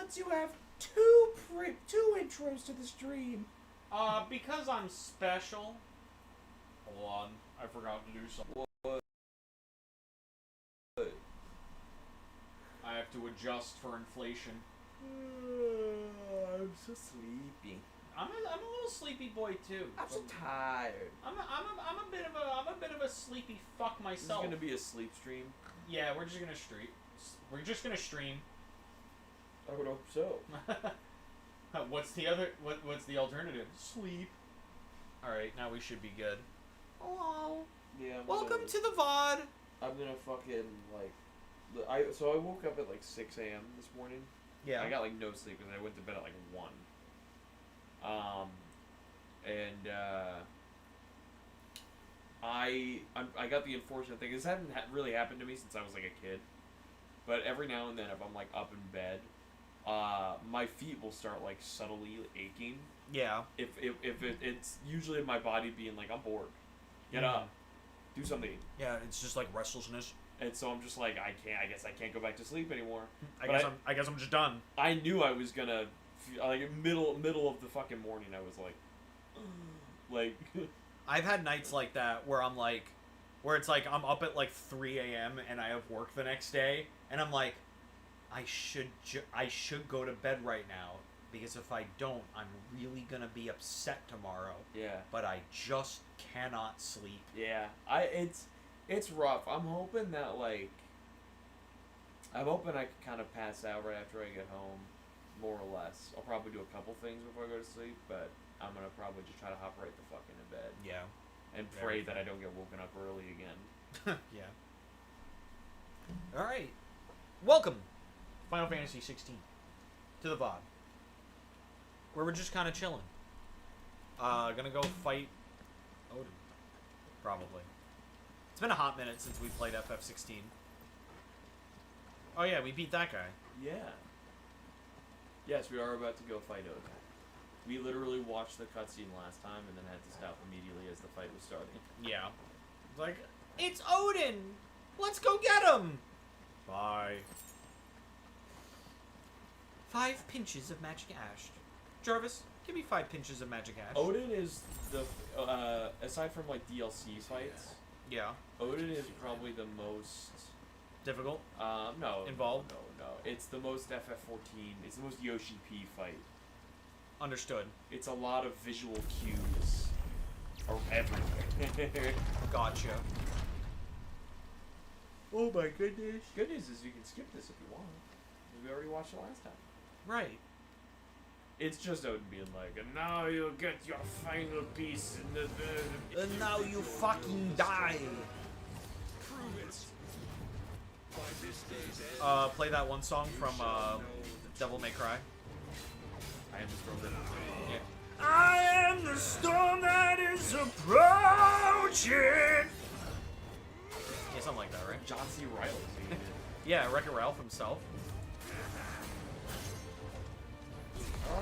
lets you have two intros to the stream? Because I'm special. Hold on, I forgot to do something. What? I have to adjust for inflation. I'm so sleepy. I'm a little sleepy boy too. I'm so tired. I'm a bit of a sleepy fuck myself. This is gonna be a sleep stream. Yeah, we're just gonna stream. I would hope so. What's the alternative? Sleep. All right, now we should be good. Hello. Yeah. Welcome to the VOD. I'm gonna fucking like. I woke up at like 6 a.m. this morning. Yeah. I got like no sleep and I went to bed at like 1. I got the unfortunate thing. This hadn't really happened to me since I was like a kid. But every now and then, if I'm like up in bed, my feet will start like subtly aching. Yeah. If it's usually my body being like, I'm bored. Get up. Do something. Yeah, it's just like restlessness. And so I'm just like, I guess I can't go back to sleep anymore. I guess I'm just done. I knew I was gonna, like, middle of the fucking morning, I was like, I've had nights like that where I'm like, where it's like I'm up at like 3 a.m. and I have work the next day, and I'm like, I should go to bed right now, because if I don't, I'm really gonna be upset tomorrow. Yeah. But I just cannot sleep. Yeah. It's rough. I'm hoping I can kind of pass out right after I get home, more or less. I'll probably do a couple things before I go to sleep, but I'm gonna probably just try to hop right the fuck into bed. Yeah. And pray that I don't get woken up early again. Yeah. Alright. Welcome, Final Fantasy XVI, to the VOD, where we're just kind of chilling. Gonna go fight Odin, probably. It's been a hot minute since we played FF16. Oh yeah, we beat that guy. Yeah. Yes, we are about to go fight Odin. We literally watched the cutscene last time and then had to stop immediately as the fight was starting. Yeah. It's like, it's Odin! Let's go get him! Bye. 5 pinches of magic ash. Jarvis, give me 5 pinches of magic ash. Odin is the, aside from like DLC fights, yeah. Odin is probably the most... Difficult? No. Involved? No. It's the most FF14, it's the most Yoshi P fight. Understood. It's a lot of visual cues. Or everything. Gotcha. Oh my goodness. Good news is you can skip this if you want. We already watched it last time. Right. It's just Odin being like, and now you'll get your final piece in the... And now you fucking die. Play that one song from Devil May Cry. I am the storm that... Yeah. I am the storm that is approaching. Yeah, something like that, right? John C. Reilly. Yeah, Wreck-It Ralph himself.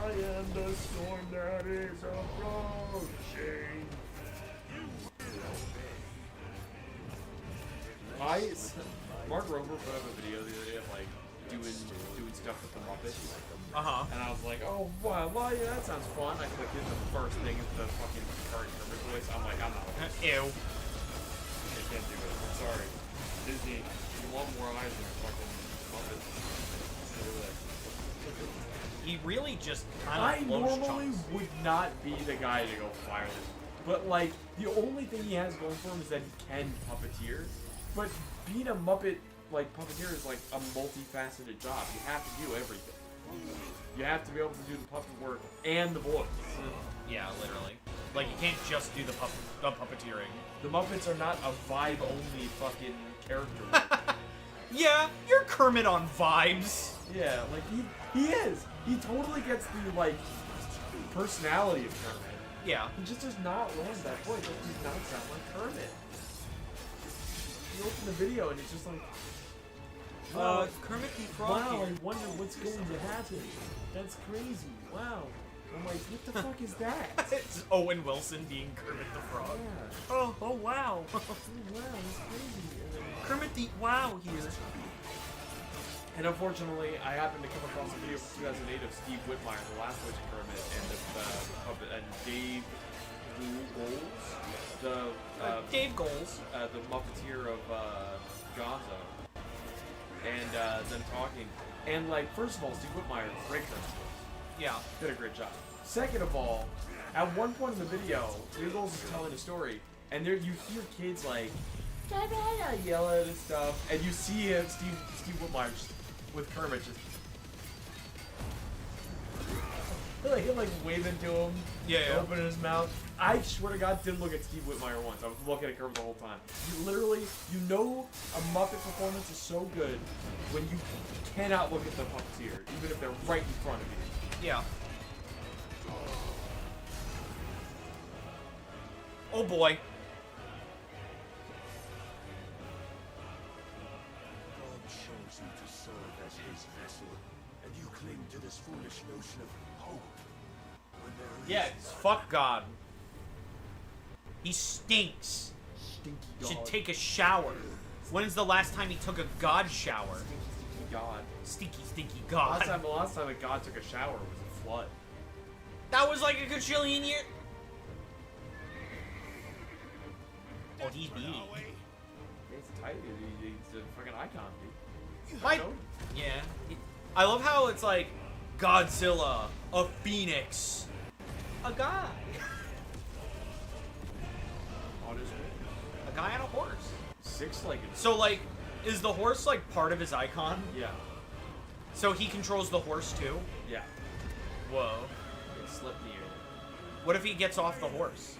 I am the storm that is approaching. Mark Rober put up a video the other day of like doing stuff with the Muppets. And I was like, oh wow, well, yeah, that sounds fun. I clicked in the first thing is the fucking current Kermit voice. I'm like, I'm not. Ew. I can't do it. I'm sorry. Disney, you want more eyes in your fucking Muppets. He really just kind of I normally would not be the guy to go wireless, but like the only thing he has going for him is that he can puppeteer. But being a Muppet like puppeteer is like a multifaceted job. You have to do everything. You have to be able to do the puppet work and the voice. Yeah, literally. Like you can't just do the puppeteering. The Muppets are not a vibe-only fucking character. Yeah, you're Kermit on vibes. Yeah, like he is. He totally gets the like personality of Kermit. Yeah. He just does not land that voice. He does not sound like Kermit. You open the video and it's just like, Kermit the Frog wow, here. I wonder what's going to happen. That's crazy. Wow. I'm like, what the fuck is that? It's Owen Wilson being Kermit the Frog. Yeah. Oh wow. Oh, wow, that's crazy. Kermit the Wow here. And unfortunately, I happened to come across a video from 2008 of Steve Whitmire, the last voice of Kermit, and puppet, and Dave Goals, Dave Goals, the Muppeteer of Gonzo, and them talking. And like, first of all, Steve Whitmire, great Kermit voice. Yeah. Did a great job. Second of all, at one point in the video, Dave Goals is telling a story, and there you hear kids like yelling and stuff, and you see Steve Whitmire just with Kermit just like waving to him, opening his mouth. I swear to God, didn't look at Steve Whitmire once. I was looking at Kermit the whole time. You know a Muppet performance is so good when you cannot look at the puppeteer, even if they're right in front of you. Yeah. Oh boy. Chose you to serve as his vessel, and you cling to this foolish notion of hope. When there is Yeah, fuck God. He stinks. Stinky God. Should take a shower. When's the last time he took a God shower? Stinky God. Stinky God. The last time a God took a shower was a flood. That was like a gajillion years. Oh, he's beating. It's tight. He's a fucking icon, dude. My, yeah. I love how it's like Godzilla, a phoenix, a guy. On his way. A guy on a horse. Six-legged. So, like, is the horse, like, part of his icon? Yeah. So he controls the horse, too? Yeah. Whoa. It slipped near. What if he gets off the horse?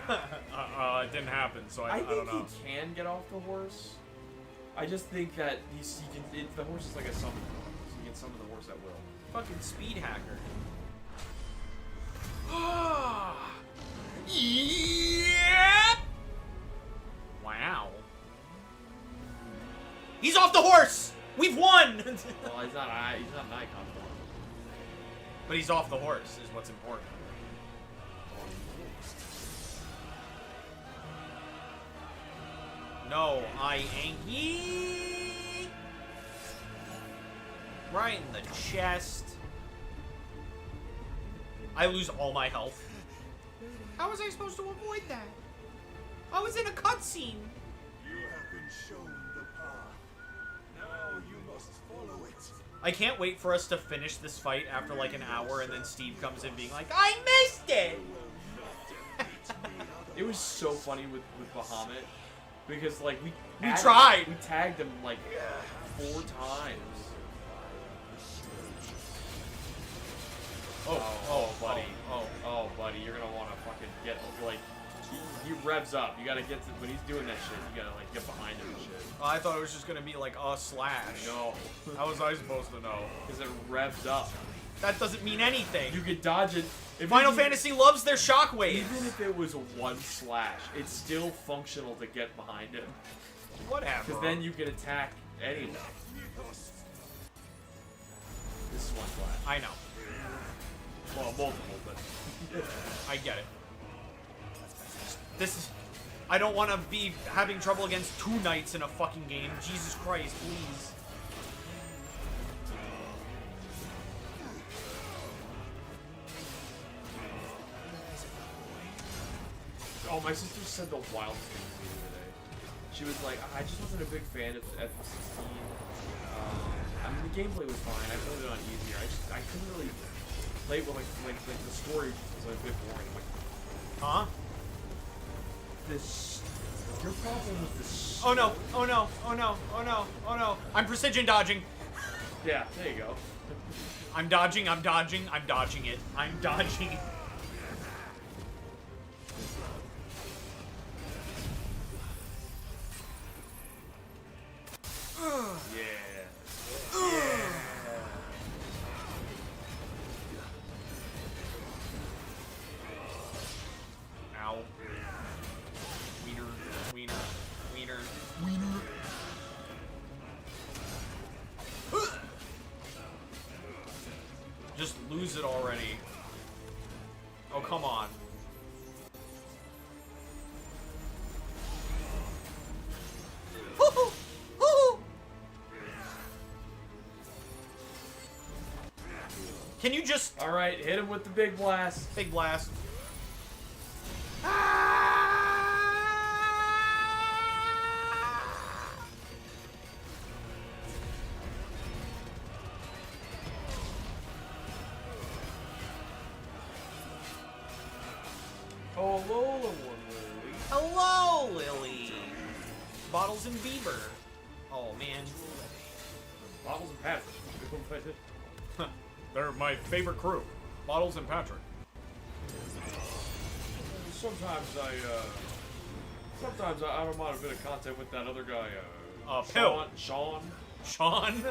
It didn't happen, so I don't know. think he can get off the horse. I just think that the horse is like a summon. So you can summon the horse at will. Fucking speed hacker. Yep. Wow. He's off the horse. We've won. Well, he's not an icon. But he's off the horse is what's important. No, I ain't. Yeet. Right in the chest. I lose all my health. How was I supposed to avoid that? I was in a cutscene. you have been shown the path. Now you must follow it. I can't wait for us to finish this fight after like an hour and then Steve comes in being like, I missed it! It was so funny with Bahamut because like we tagged him like 4 times. Oh, buddy. Oh, buddy, you're gonna want to fucking get like he revs up. You gotta get to when he's doing that shit. You gotta like get behind him and shit. Oh, I thought it was just gonna be like a slash. No, How was I supposed to know? because it revs up. That doesn't mean anything. You could dodge it. Final Fantasy loves their shockwaves. Even if it was 1 slash, it's still functional to get behind him. Whatever. Because then you can attack anyone. This is 1 slash. I know. Well, multiple, but I get it. This is... I don't want to be having trouble against 2 knights in a fucking game. Jesus Christ, please. oh, my sister said the wildest thing to me today. She was like, I just wasn't a big fan of F16. I mean, the gameplay was fine. I played it on easier. I couldn't really play it with like the story was a bit boring. I'm like, Huh? your problem with this. Oh no, oh no, oh no, oh no, oh no. I'm precision dodging. Yeah, there you go. I'm dodging, I'm dodging, I'm dodging it. I'm dodging it. Yeah. Yeah. Ow. Wiener, wiener, wiener, wiener. Just lose it already. Oh, come on. Can you just... All right, hit him with the big blast. Big blast. Oh, Lola, Lily. Hello, Lily. Bottles and Bieber. Oh, man. Bottles and Patrick. They're my favorite crew. Bottles and Patrick. Sometimes I don't mind a bit of content with that other guy. Pill. Sean. Sean?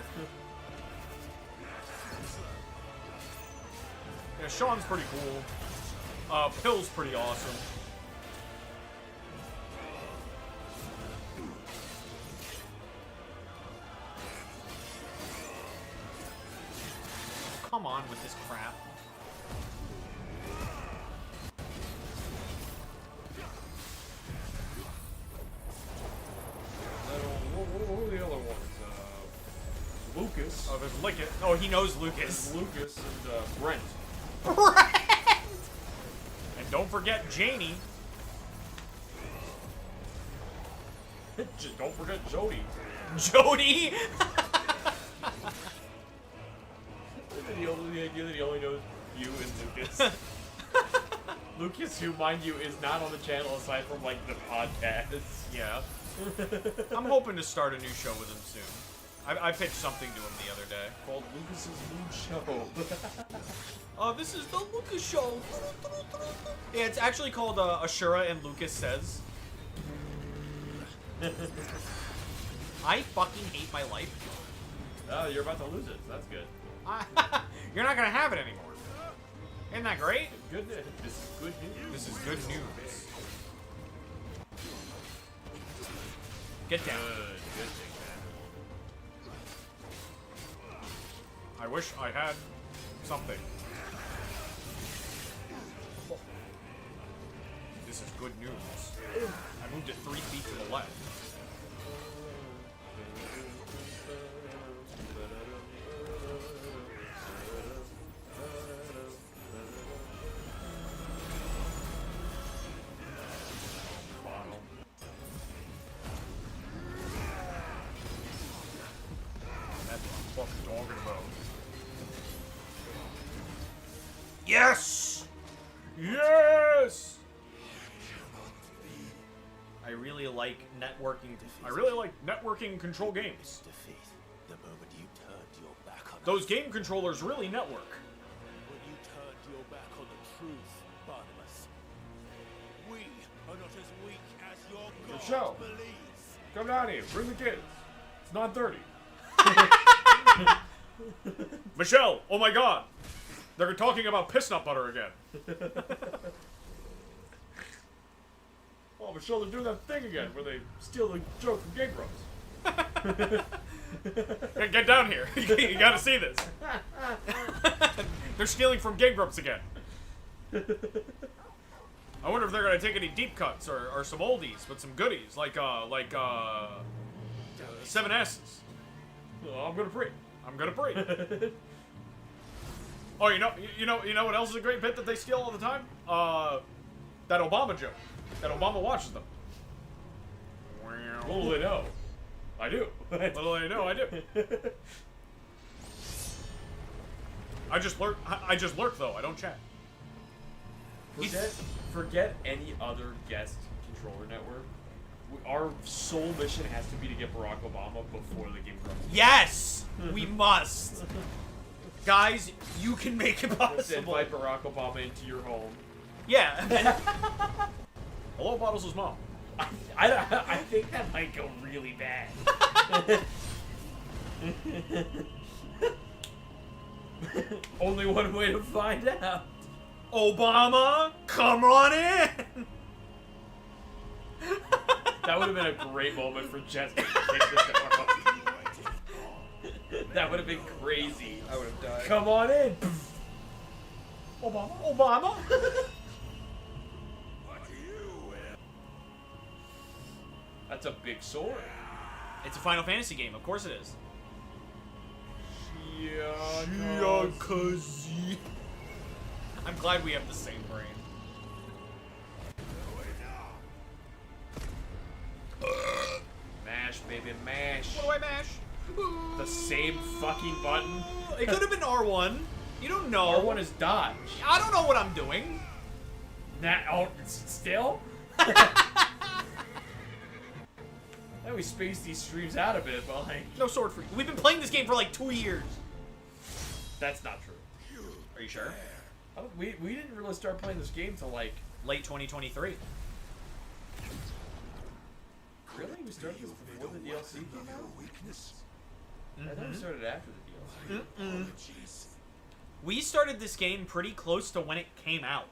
Yeah, Sean's pretty cool. Pill's pretty awesome. Come on with this crap. What are the other ones? Lucas. Oh, there's Lickett. Oh, he knows Lucas. Lucas and Brent. Right. And don't forget Janie. Just don't forget Jody. Jody. The idea that he only knows you and Lucas. Lucas, who, mind you, is not on the channel aside from, like, the podcast. Yeah. I'm hoping to start a new show with him soon. I pitched something to him the other day. Called Lucas's Moon Show. This is the Lucas Show. Yeah, it's actually called Ashura and Lucas Says. I fucking hate my life. Oh, you're about to lose it. That's good. You're not gonna have it anymore. Isn't that great? Good. This is good news. This is good news. Get down. Good thing, I wish I had something. This is good news. I moved it 3 feet to the left. That's what I'm fucking talking about. Yes! Yes! I really like networking. I really like networking control games. Defeat the moment you turned your back on Those game controllers really network. When you turned your back on the truth, Barnabas. We are not as weak as your God Michelle. believes. Come down here. Bring the kids. It's 9:30. Michelle, oh my god. They're talking about piss nut butter again. Oh, Michelle, they're doing that thing again where they steal the joke from Game Grumps. Hey, get down here. You gotta see this. They're stealing from Game Grumps again. I wonder if they're gonna take any deep cuts or some oldies, but some goodies like 7S's. Oh, I'm gonna pray. I'm gonna pray. Oh, you know what else is a great bit that they steal all the time? That Obama joke. That Obama watches them. Little they know. I do. Little they know, I do. I just lurk though. I don't chat. Forget any other guest controller network. Our sole mission has to be to get Barack Obama before the Game Grumps. Yes, we must. Guys, you can make it possible. Invite Barack Obama into your home. Yeah. Hello, Bottles' mom. I think that might go really bad. Only one way to find out. Obama, come on in. That would have been a great moment for Jessica to kick the door open. That would have been crazy. I would have died. Come on in. Obama. That's a big sword. It's a Final Fantasy game. Of course it is. Yeah, Cause I'm glad we have the same brain. Mash, baby, mash. What do I mash? The same fucking button. It could have been R1. You don't know. R1 is dodge. I don't know what I'm doing. Still? Now we spaced these streams out a bit, but like... No sword free. We've been playing this game for like 2 years. That's not true. Are you sure? We didn't really start playing this game till like... Late 2023. Really? We started this before the DLC came out? Weakness. I thought we started after the DLC. Apologies. We started this game pretty close to when it came out.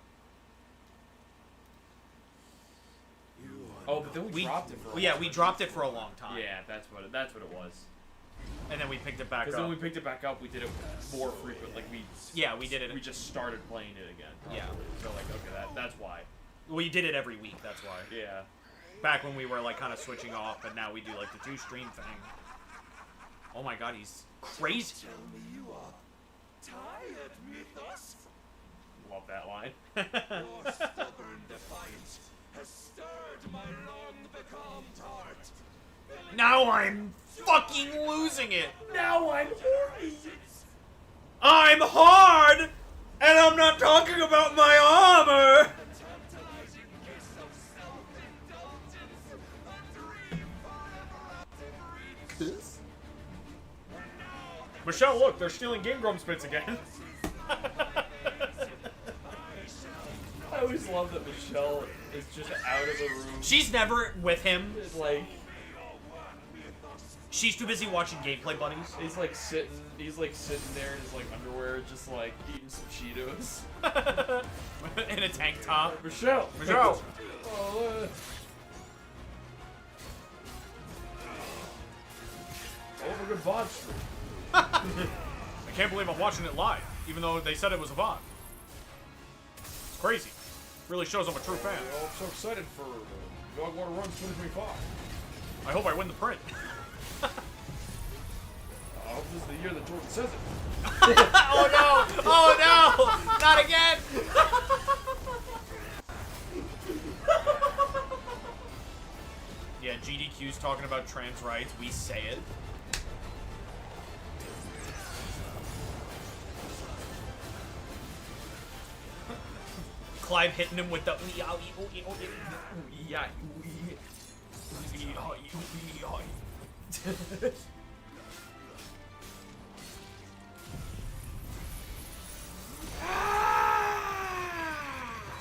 Oh, but then we dropped it for a Yeah, long we time. dropped it for a long time. Yeah, that's what it was. And then we picked it back up. Because when we picked it back up, we did it more frequent. Like we did it. We just started playing it again. Yeah. So like, okay, that's why. We did it every week, that's why. Yeah. Back when we were like kind of switching off, but now we do like the 2-stream thing. Oh my god, he's crazy. Tell me you are tired, Mythos. Love that line. Your stubborn defiance has stirred my long-becalmed heart. Now I'm fucking losing it. Now I'm horny. I'm hard, and I'm not talking about my armor. Tantalizing kiss of self-indulgence. A dream forever after This? Michelle, look, they're stealing Game Grumps bits again. I always love that Michelle is just out of the room. She's never with him. It's like She's too busy watching gameplay buddies. he's like sitting there in his like underwear, just like eating some Cheetos. In a tank top. Michelle. Michelle. Oh, over good VOD stream. I can't believe I'm watching it live, even though they said it was a VOD. It's crazy. Really shows I'm a true fan. Oh, I'm so excited for Dog Water Runs 2025. I hope I win the print. I hope this is the year that Jordan says it. Oh no! Oh no! Not again! Yeah, GDQ's talking about trans rights. We say it. Clive hitting him with the. Yeah.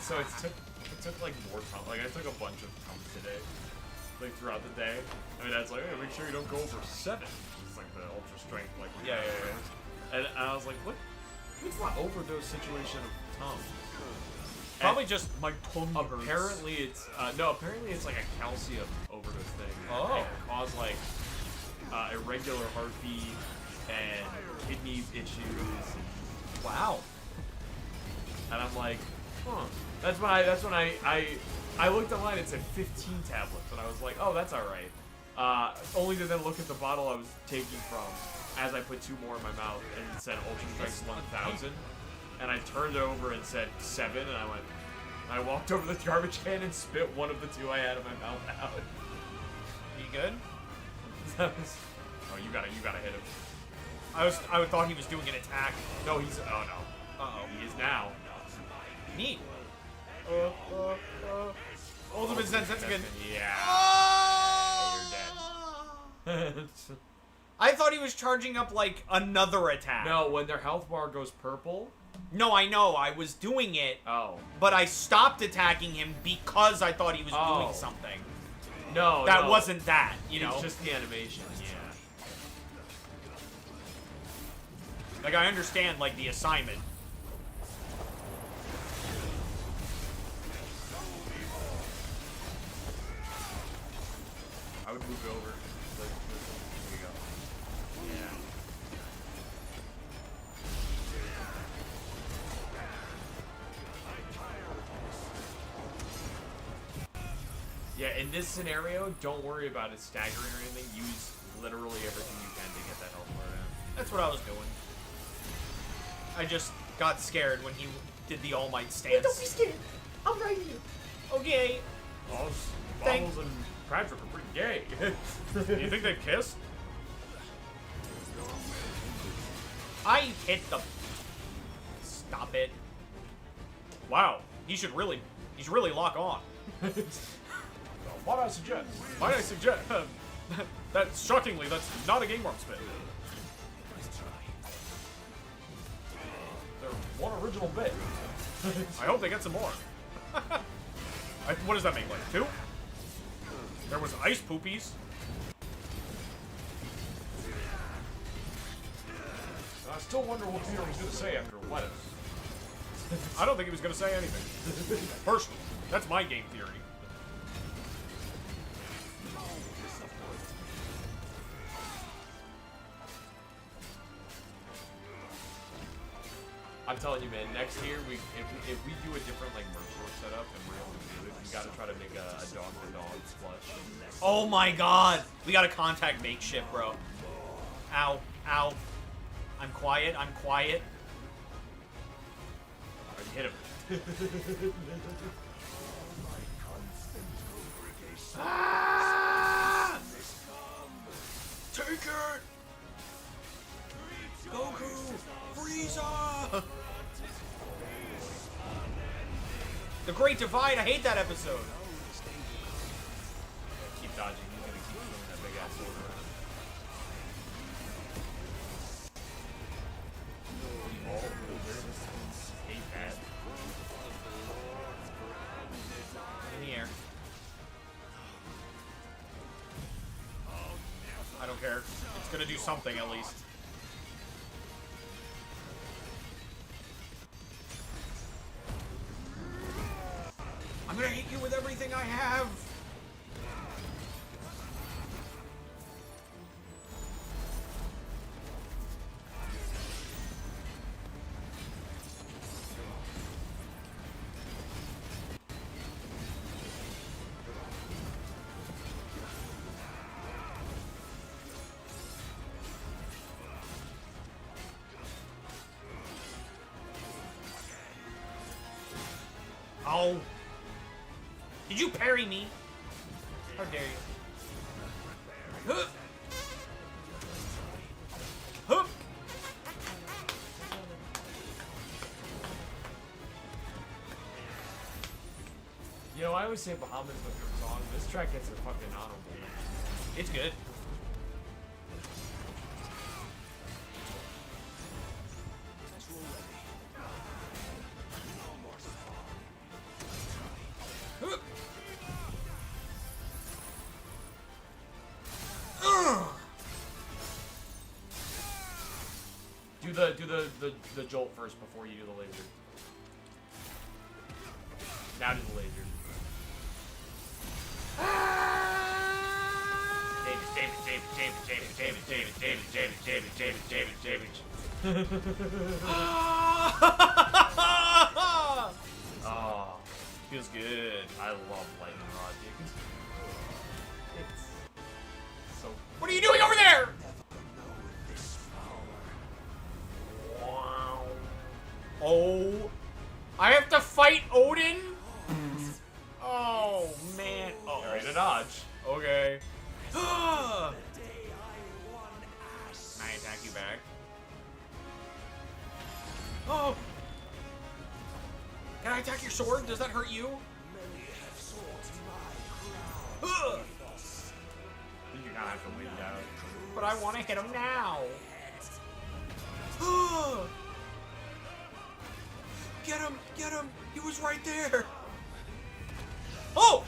So it took like more time. Like I took a bunch of time today, like throughout the day. I mean, that's like, hey, make sure you don't go over 7. It's like the ultra strength, like Yeah. And I was like, what's my overdose situation of Tom? Probably just my tongue hurts. Apparently it's apparently it's like a calcium overdose thing. Oh. It can cause like irregular heartbeat and kidney issues. Wow. And I'm like, huh. That's when I looked online. It said 15 tablets, and I was like, oh, that's all right. Only to then look at the bottle I was taking from as I put 2 more in my mouth, and it said Ultra Strength 1000. And I turned it over and said 7, and I walked over the garbage can and spit one of the 2 I had in my mouth out. You good? Oh, you gotta hit him. I thought he was doing an attack. No, he's, oh no. Uh-oh. He is now. Neat. Ultimate Sense, that's good. Yeah. You're dead. I thought he was charging up like another attack. No, when their health bar goes purple. No, I know. I was doing it, Oh. but I stopped attacking him because I thought he was Oh. doing something. No, That no. wasn't that, you know? It's just the animation, yeah. Like, I understand, like, the assignment. I would move it over. Like, here we go. Yeah. Yeah, in this scenario, don't worry about it staggering or anything. Use literally everything you can to get that health bar down. That's what I was doing. I just got scared when he did the All Might stance. Don't be scared. I'm right here. Okay. Bubbles and Patrick are pretty gay. You think they've kissed? I hit the... Stop it. Wow. He's really lock on. Might I suggest? That shockingly, that's not a Game Worm spin. They're one original bit. I hope they get some more. What does that make, like 2? There was ice poopies. I still wonder what Peter was going to say after lettuce. I don't think he was going to say anything. Personally, that's my game theory. I'm telling you, man. Next year, if we do a different like merch setup and we're able to do it, we gotta try to make a dog for dog plush. Oh my god! We gotta contact makeshift, bro. Ow. Ow. I'm quiet. I'm quiet. Already hit him. Ah! Take it! Goku! Frieza! The Great Divide, I hate that episode. Keep dodging. He's gonna keep throwing that big ass sword around. Hate that. In the air. I don't care. It's gonna do something at least. I'm gonna hit you with everything I have! Oh! Did you parry me? How dare you? Huh. Huh. You know, I always say Bahamut's my favorite song. This track gets a fucking honorable. It's good. Do the jolt first before you do the laser. Now do the laser. Oh, feels good. I love lightning rod, dude. It's so. What are you doing over there? Wow. Oh, I have to fight Odin? Oh, man. Oh, Ready to dodge. Okay. Can I attack you back? Oh! Can I attack your sword? Does that hurt you? I think you're gonna have to wait it out. But I want to hit him now. Get him! Get him! He was right there! Oh!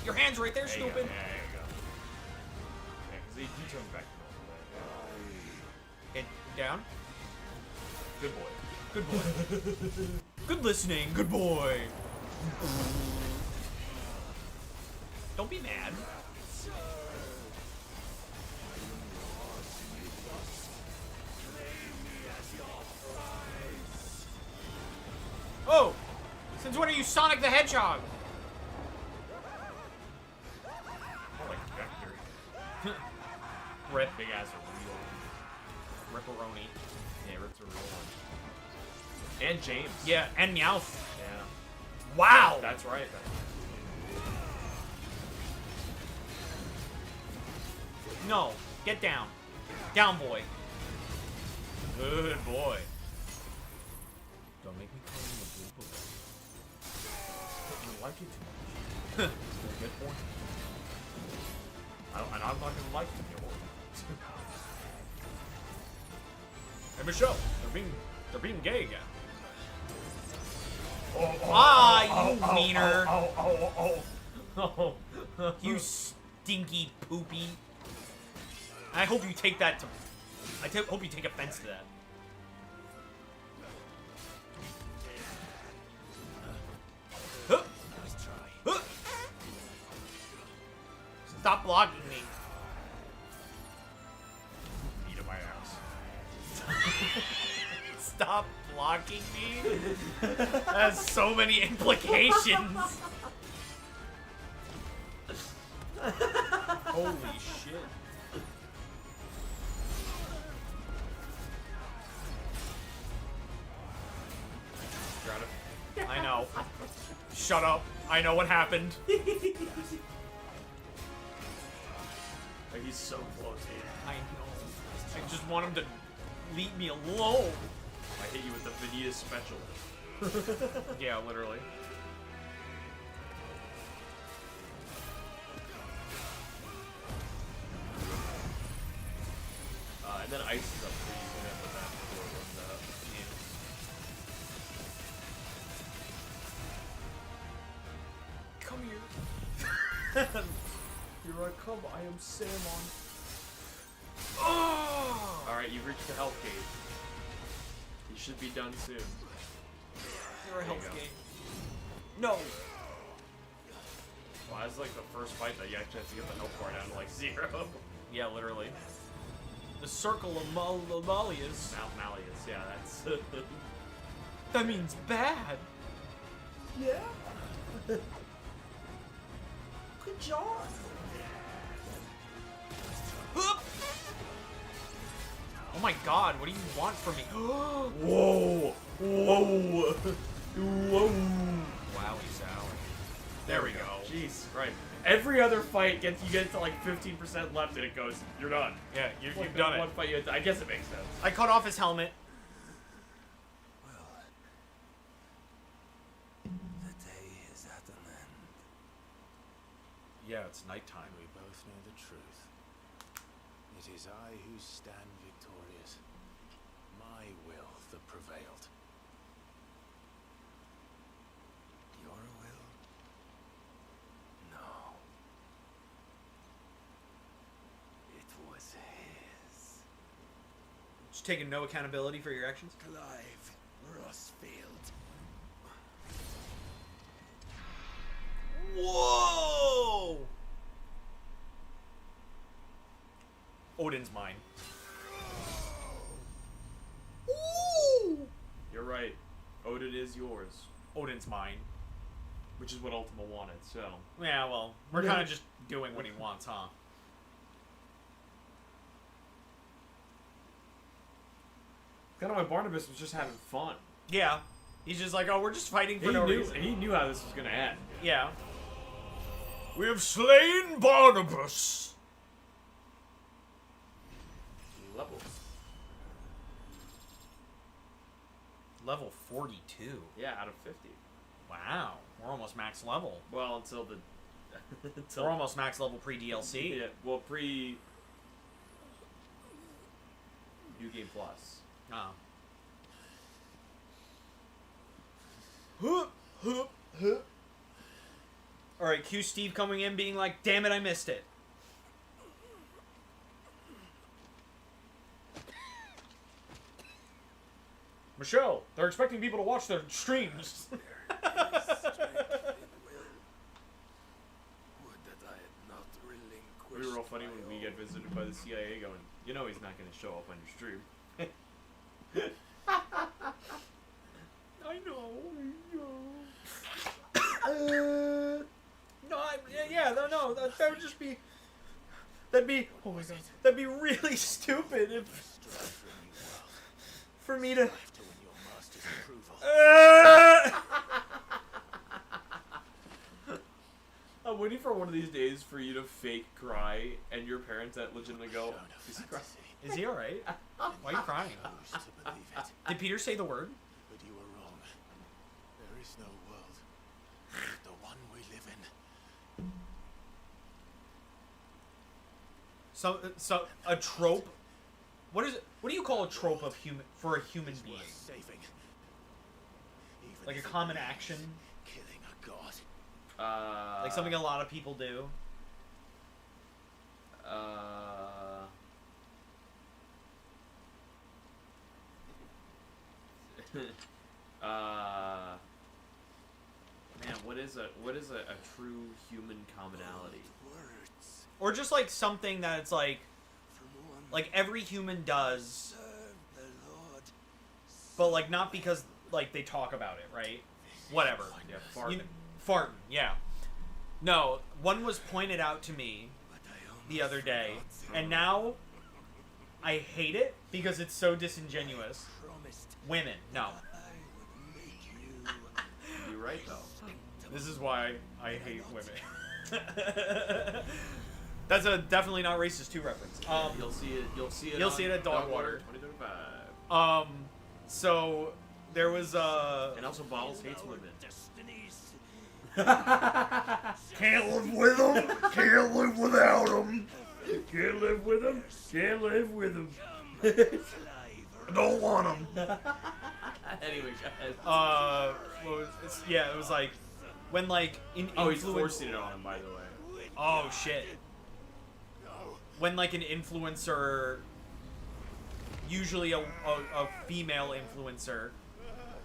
Your hand's right there, There you go. stupid. Yeah, there you go. Yeah, because he turned back. Get down. Good boy. Good boy. Good listening. Good boy. Don't be mad. Oh! Since when are you Sonic the Hedgehog? More like Vector. Rip. Big ass Ripperoni. Yeah, Rip's a real one. And James. Yeah, and Meowth. Yeah. Wow! That's right. No, get down. Down, boy. Good boy. Don't make me call you a blue boy. I like it too much. Good point. And I'm not gonna like it anymore. Hey, Michelle, they're being gay again. You wiener. Oh. You stinky poopy. I hope you take that to... hope you take offense to that. Huh. Huh. Stop blocking me. Eat my ass. Stop blocking me. That has so many implications. Holy shit. I know. Shut up. I know what happened. Like, he's so close, dude. I know. I just want him to leave me alone. I hit you with the Vegeta special. Yeah, literally. And then ice is up for you can with that before it runs out. Come here. Here I come. I am Samon. Oh! Alright, you've reached the health gate. You should be done soon. You're a There you health go. game. No. Well, that's like the first fight that you actually have to get the health bar down to like 0. Yeah, literally. The circle of Malleus. Mount Malleus, yeah, that's... That means bad. Yeah. Good job. Oh my god, what do you want from me? Whoa! Whoa! Whoa! Wowie zowie. There we go. Jeez, right. Every other fight you get to like 15% left and it goes, you're done. Yeah, Like you've the done it. one fight you had to, I guess it makes sense. I cut off his helmet. Well, the day is at an end. Yeah, it's nighttime. We both know the truth. It is I who stand victorious. My will that prevailed. Your will? No. It was his. Just taking no accountability for your actions. Clive Rosfield. Whoa! Odin's mine. Ooh! You're right. Odin is yours. Odin's mine. Which is what Ultima wanted, so... Yeah, well, we're kind of just doing what he wants, huh? Kind of why Barnabas was just having fun. Yeah. He's just like, oh, we're just fighting for He no knew, reason. and he knew how this was gonna end. Yeah. We have slain Barnabas. Levels. Level 42. Yeah, out of 50. Wow. We're almost max level. Well, until the... until We're almost max level pre-DLC. Yeah, well, pre... New Game Plus. Oh. Alright, cue Steve coming in being like, damn it, I missed it. Michelle, they're expecting people to watch their streams. Would that I had not relinquished. It'd be real funny when my we get own. visited by the CIA going, you know he's not going to show up on your stream. I know. No, that would just be... That'd be... Oh my god. That'd be really stupid if... Strive for new for me to. Strive to win your master's approval. I'm waiting for one of these days for you to fake cry and your parents that legitimately go, Shown of is he crying? fantasy. Is he alright? Why are you crying? Who's to believe it? Did Peter say the word? But you were wrong. There is no world. The one we live in. So a trope. What is it? What do you call a trope of for a human Is being? worth saving. Even Like a if it common means action, Killing a god. like something a lot of people do. Man, what is a true human commonality? Words Or just like something that it's like from one like every human does, serve the Lord. but like not because like they talk about it, right? Whatever. Yeah, You farting, yeah. No, one was pointed out to me But I the other day, almost and now I hate it because it's so disingenuous. promised Women, no. I would make you. You're right though. This is why I hate women. That's a definitely not racist 2 reference. You'll see it. You'll see it. You'll on see it at Dogwater. 2025. So there was And also, Bottles hates women. Destinies. can't live with them, can't live without them. Can't live with him. Can't live with him. I don't want them. Anyway, guys. What was, it was like when like in Oh, he's influence. forcing it on him, by the way. Oh shit. When like an influencer, usually a female influencer,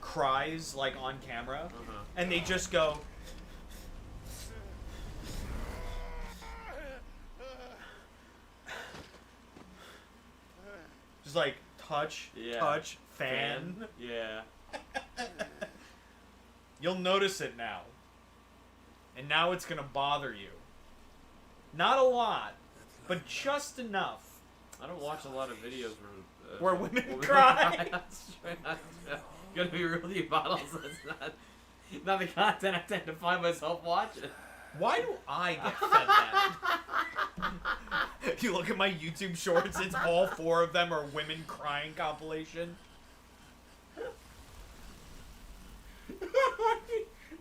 cries like on camera, and they just go. Just like touch, Yeah. touch, fan. Yeah. You'll notice it now. And now it's gonna bother you. Not a lot, but just enough. I don't watch a lot of videos Where women cry. Gonna be real with you, Bottles. That's not the content I tend to find myself watching. Why do I get fed that? If you look at my YouTube shorts, it's all 4 of them are women crying compilation.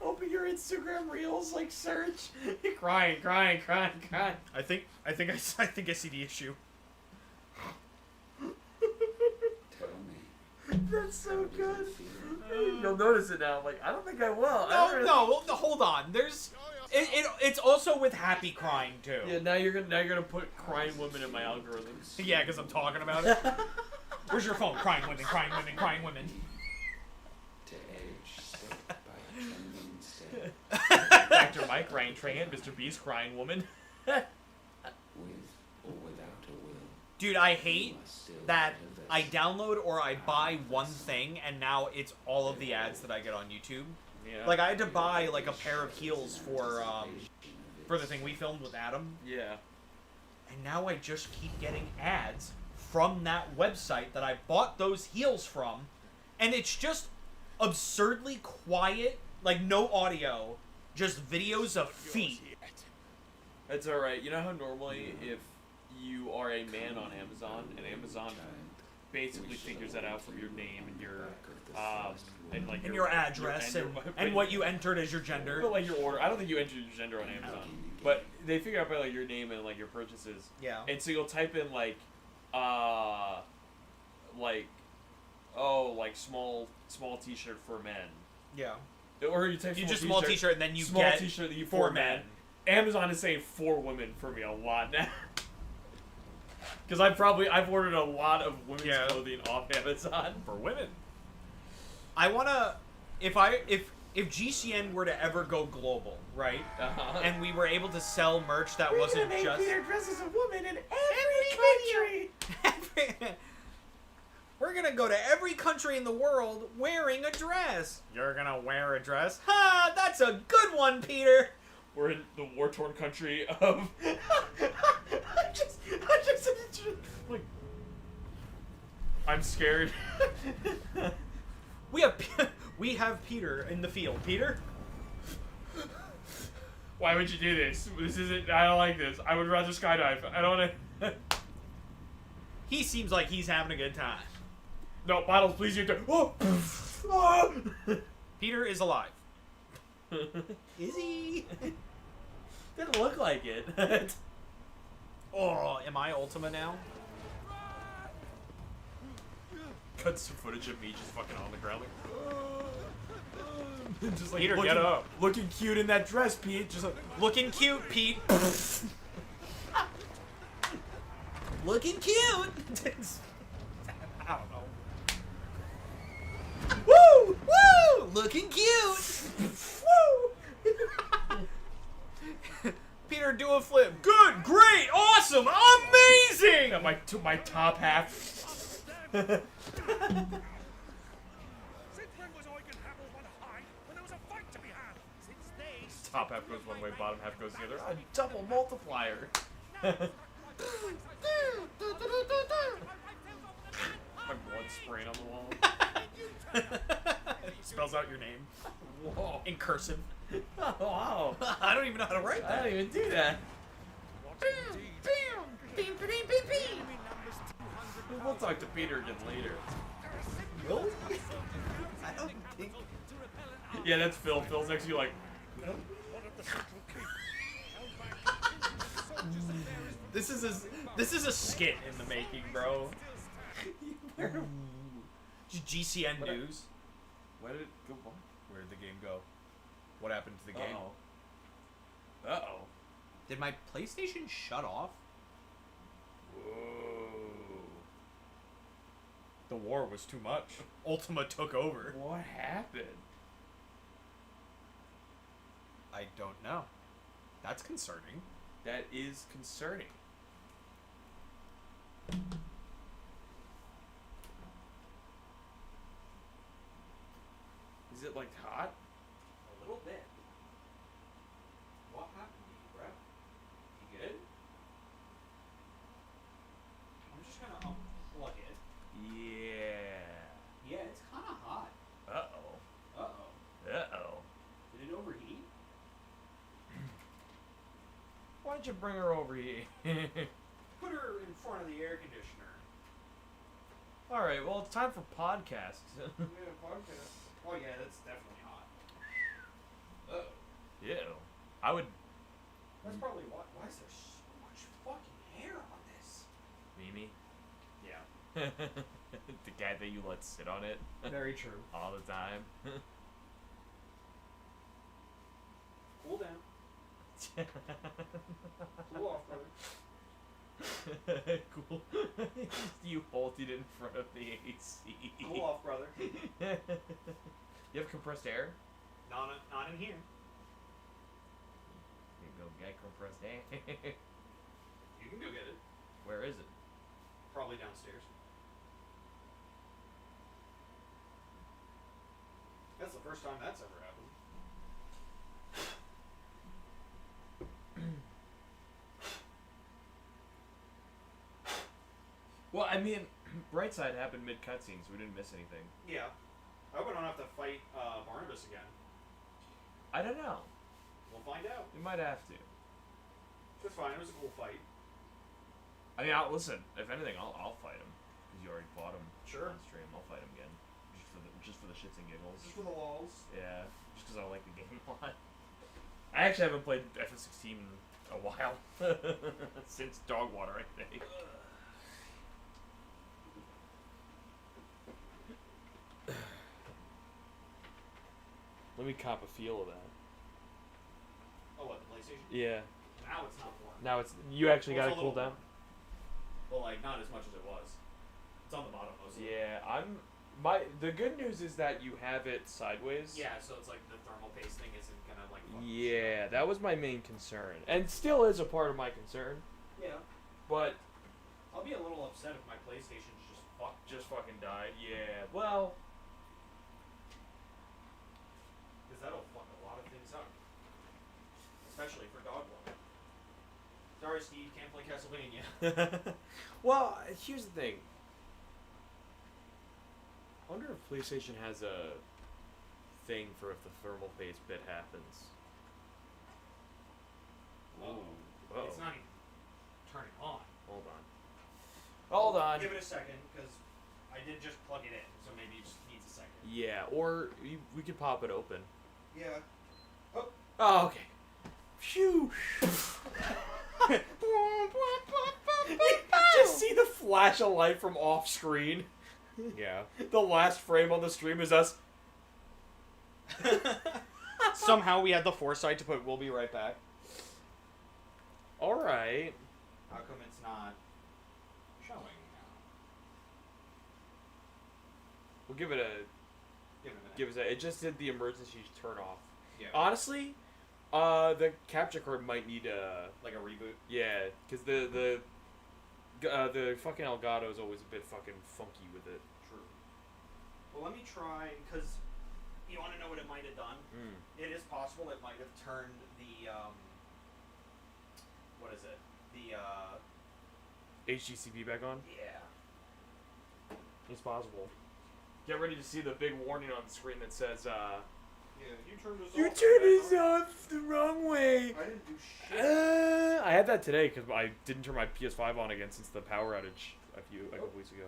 Open your Instagram reels, like search. crying. I think I see the issue. That's so good. You'll notice it now. I'm like, I don't think I will. No, hold on. It's also with happy crying too. Yeah, now you're gonna put crying women in my algorithms. Yeah, because I'm talking about it. Where's your phone? Crying women, crying women, crying women. To age step by trembling step, Dr. Mike crying train, Mr. Beast crying woman. with or without a will. Dude, I hate must still that have a I download or I buy one thing and now it's all of the ads that I get on YouTube. Yeah. Like I had to buy like a pair of heels for the thing we filmed with Adam, Yeah. and now I just keep getting ads from that website that I bought those heels from, and it's just absurdly quiet, like no audio, just videos of feet. That's alright. You know how normally if you are a man on Amazon, and Amazon basically figures that out from your name and your and like And your address and what you entered as your gender. But like your order. I don't think you entered your gender on Amazon. But they figure out by like your name and like your purchases. Yeah. And so you'll type in like small t-shirt for men. Yeah. Or you type You small just small t-shirt, t-shirt and then you small get t-shirt that you for for men. Amazon is saying for women for me a lot now. Because I've ordered a lot of women's clothing off Amazon. For women. I wanna if GCN were to ever go global, right? And we were able to sell merch that wasn't just Peter dresses a woman in every country. We're gonna go to every country in the world wearing a dress. You're gonna wear a dress? Ha! That's a good one, Peter. We're in the war-torn country of. I just like. I'm scared. We have Peter in the field. Peter? Why would you do this? This isn't. I don't like this. I would rather skydive. I don't want to. He seems like he's having a good time. No, bottles, please. You do. Oh! Oh! Peter is alive. Is he? Didn't look like it. Oh, am I Ultima now? Cut some footage of me just fucking on the ground, like, just like Peter, looking, get up. looking cute in that dress, Pete. Just like, Looking cute, Pete. Looking cute. I don't know. Woo! Woo! Looking cute. Woo! Peter, do a flip. Good, great, awesome, amazing. got my top half. Since when was Eugen Havel one high when there was a fight to be had? Since they Top half goes one way, bottom half goes the other. A double multiplier. My blood spraying on the wall. Spells out your name Whoa. in cursive. Oh, wow. I don't even know how to write I that. don't even do that. We'll talk to Peter again later. Really? I don't think. Yeah, that's Phil. Phil's next to you like, This is a skit in the making, bro. GCN news. where did it go? Where did the game go? What happened to the game? Uh-oh. Uh-oh. Did my PlayStation shut off? Whoa. The war was too much. Ultima took over. What happened? I don't know. That's concerning. That is concerning. Is it like hot? A little bit. What happened to you, bro? You good? I'm just gonna unplug it. Yeah. Yeah, it's kind of hot. Uh-oh. Uh-oh. Uh-oh. Did it overheat? Why don't you bring her over here? Put her in front of the air conditioner. Alright, well, it's time for podcasts. Yeah, podcast. Oh yeah, that's definitely hot. Oh. Ew. I would... That's probably why. Why is there so much fucking hair on this? Mimi? Yeah. The guy that you let sit on it Very true. all the time. Cool down. Cool off, brother. Cool. You hold it in front of the AC. Cool off, brother. You have compressed air? Not in here. You go get compressed air. You can go get it. Where is it? Probably downstairs. That's the first time that's ever happened. Well, I mean, Brightside happened mid-cutscene, so we didn't miss anything. Yeah. I hope I don't have to fight Barnabas again. I don't know. We'll find out. You might have to. It's fine. It was a cool fight. I mean, listen. If anything, I'll fight him because you already fought him Sure. on stream. I'll fight him again, just for the shits and giggles. Just for the walls. Yeah, just because I like the game a lot. I actually haven't played FF16 in a while since Dogwater, I think. Let me cop a feel of that. Oh, what, the PlayStation? Yeah. Now it's not warm. Now you actually Well, got it's it a cooled little down. Well, like, not as much as it was. It's on the bottom mostly. Yeah, the good news is that you have it sideways. Yeah, so it's like the thermal paste thing isn't gonna, like, fucking Yeah, that was my main concern, and still is a part of my concern. Yeah. But I'll be a little upset if my PlayStation's just fucking died. Yeah. Well, because that'll fuck a lot of things up. Especially for Dogwater. Sorry, Steve, can't play Castlevania. well, here's the thing. I wonder if PlayStation has a thing for if the thermal paste bit happens. Uh-oh. It's not even turning on. Hold on. Hold on. Give it a second, because I did just plug it in, so maybe it just needs a second. Yeah, or we could pop it open. Yeah. Oh, okay. Phew. Just see the flash of light from off screen. Yeah. The last frame on the stream is us. Somehow we had the foresight to put "we'll be right back." All right. How come it's not showing now? We'll give it a. Give it a minute. Give it a. It just did the emergency turn off. Yeah. Honestly, the capture card might need a. Like a reboot. Yeah, because the fucking Elgato is always a bit fucking funky with it. True. Well, let me try, because you want to know what it might have done? It is possible it might have turned the, what is it? The, HDCP back on? yeah. It's possible. Get ready to see the big warning on the screen that says, Yeah, you turned this you off. turned this off the wrong way. I didn't do shit. I had that today because I didn't turn my PS5 on again since the power outage a couple weeks ago.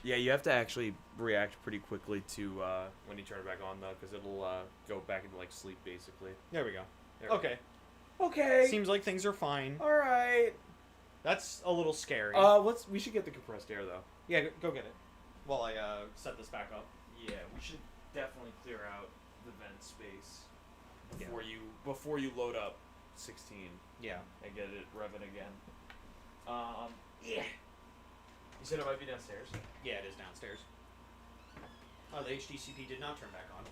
Yeah, you have to actually react pretty quickly to when you turn it back on though, because it'll go back into like sleep basically. There we go. There we Okay. go. Okay. Seems like things are fine. All right. That's a little scary. We should get the compressed air though. Yeah, go get it. While I set this back up. Yeah, we should definitely clear out the vent space before you load up 16 Yeah. and get it revving again. Yeah. You said it might be downstairs. Yeah, it is downstairs. Oh, the HDCP did not turn back on.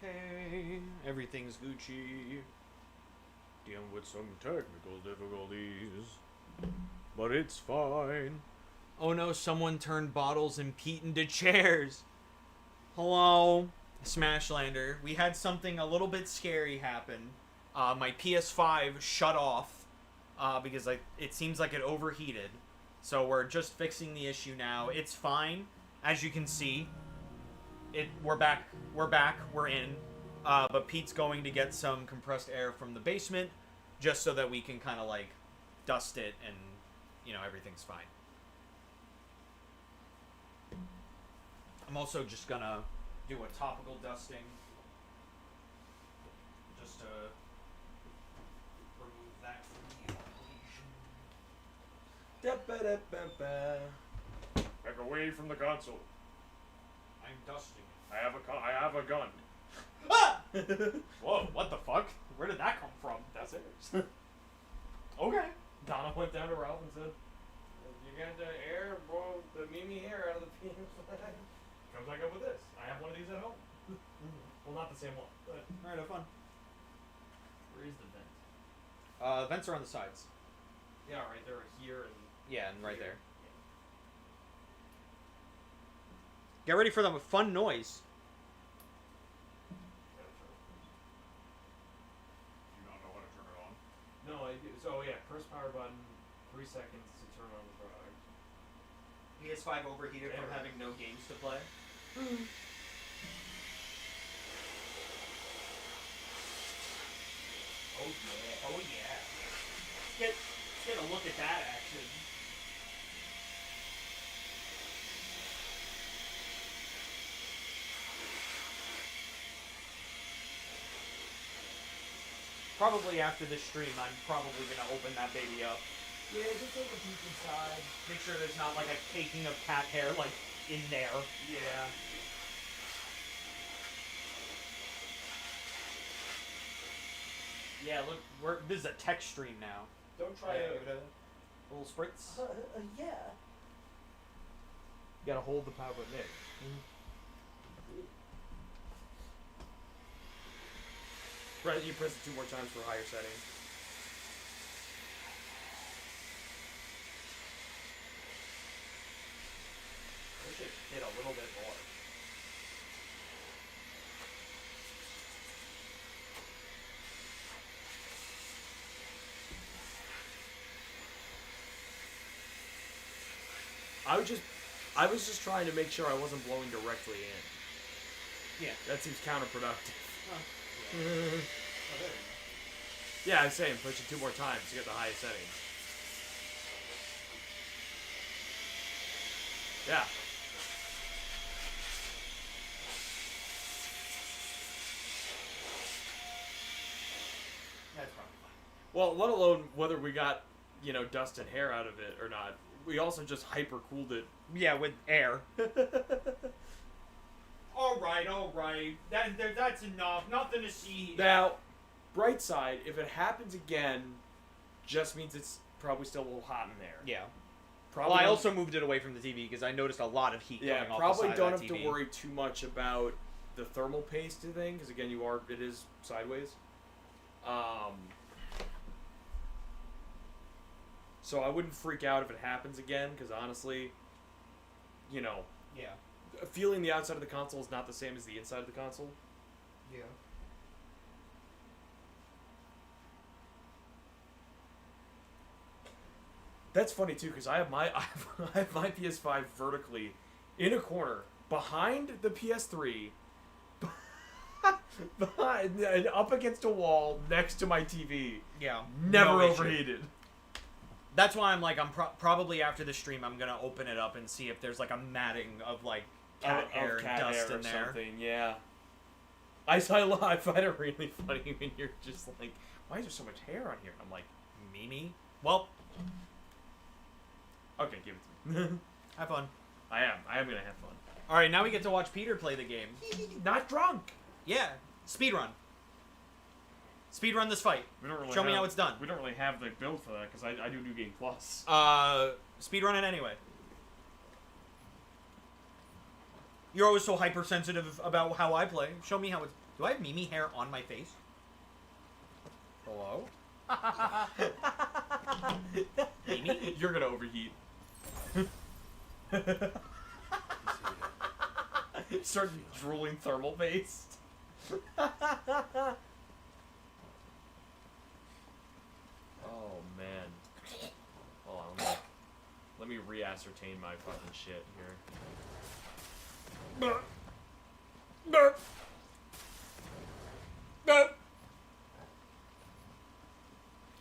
Okay, everything's Gucci. Dealing with some technical difficulties, but it's fine. Oh no, someone turned bottles and peat into chairs. Hello, Smashland. We had something a little bit scary happen. My PS5 shut off because it seems like it overheated. So we're just fixing the issue now. It's fine, as you can see. We're back. We're in. But Pete's going to get some compressed air from the basement, just so that we can kind of like dust it and, everything's fine. I'm also just gonna do a topical dusting, just to remove that from the equation. Back away from the console. I'm dusting. I have a gun. Ah! Whoa, what the fuck? Where did that come from? That's it. Okay. Donna went down to Ralph and said, "You got the air, bro, the Mimi hair out of the PS5." Comes back up with this. I have one of these at home. Well, not the same one, but Alright, have fun. where is the vent? Vents are on the sides. Yeah, right there, here and Yeah, and right here. there. Get ready for the fun noise. Do you not know how to turn it on? No, I do. So yeah, press power button, 3 seconds to turn on the product. PS5 overheated from having no games to play. Oh yeah. Oh yeah. Let's get a look at that action. Probably after this stream, I'm probably gonna open that baby up. Yeah, just take a peek inside. Make sure there's not like a caking of cat hair like in there. Yeah. Yeah, look, this is a tech stream now. Don't try Yeah, it. give it a little spritz. Yeah. You gotta hold the power button there. You press it 2 more times for higher settings. We should hit a little bit more. I was just trying to make sure I wasn't blowing directly in. Yeah. That seems counterproductive. Oh, yeah. Oh, there you go. Yeah, I was saying, push it 2 more times to get the highest settings. Yeah. That's probably fine. Well, let alone whether we got, dust and hair out of it or not. We also just hyper cooled it. Yeah, with air. Alright. That's enough. Nothing to see. Now, bright side, if it happens again, just means it's probably still a little hot in there. Yeah. Probably Well, I don't- also moved it away from the TV because I noticed a lot of heat Yeah, coming off probably the side don't of have that to TV. worry too much about the thermal paste thing, because again, it is sideways. So I wouldn't freak out if it happens again, because honestly, Yeah. feeling the outside of the console is not the same as the inside of the console. Yeah. That's funny too, because I have my I have my PS5 vertically in a corner behind the PS3, behind and up against a wall next to my TV. Yeah. Never No issue. overheated. That's why I'm like, probably after the stream, I'm gonna open it up and see if there's like a matting of like cat hair and dust in there. Something. Yeah. I find it really funny when you're just like, why is there so much hair on here? I'm like, Mimi? Well, okay, give it to me. have fun. I am gonna have fun. Alright, now we get to watch Peter play the game. Not drunk. Yeah. Speedrun. Speedrun this fight. We don't really Show me how it's done. We don't really have the build for that because I do New Game Plus. Speedrun it anyway. You're always so hypersensitive about how I play. Show me how it's... Do I have Mimi hair on my face? Hello? Mimi? You're gonna overheat. Start drooling thermal paste. Oh man. Hold on. Let me re-ascertain my fucking shit here.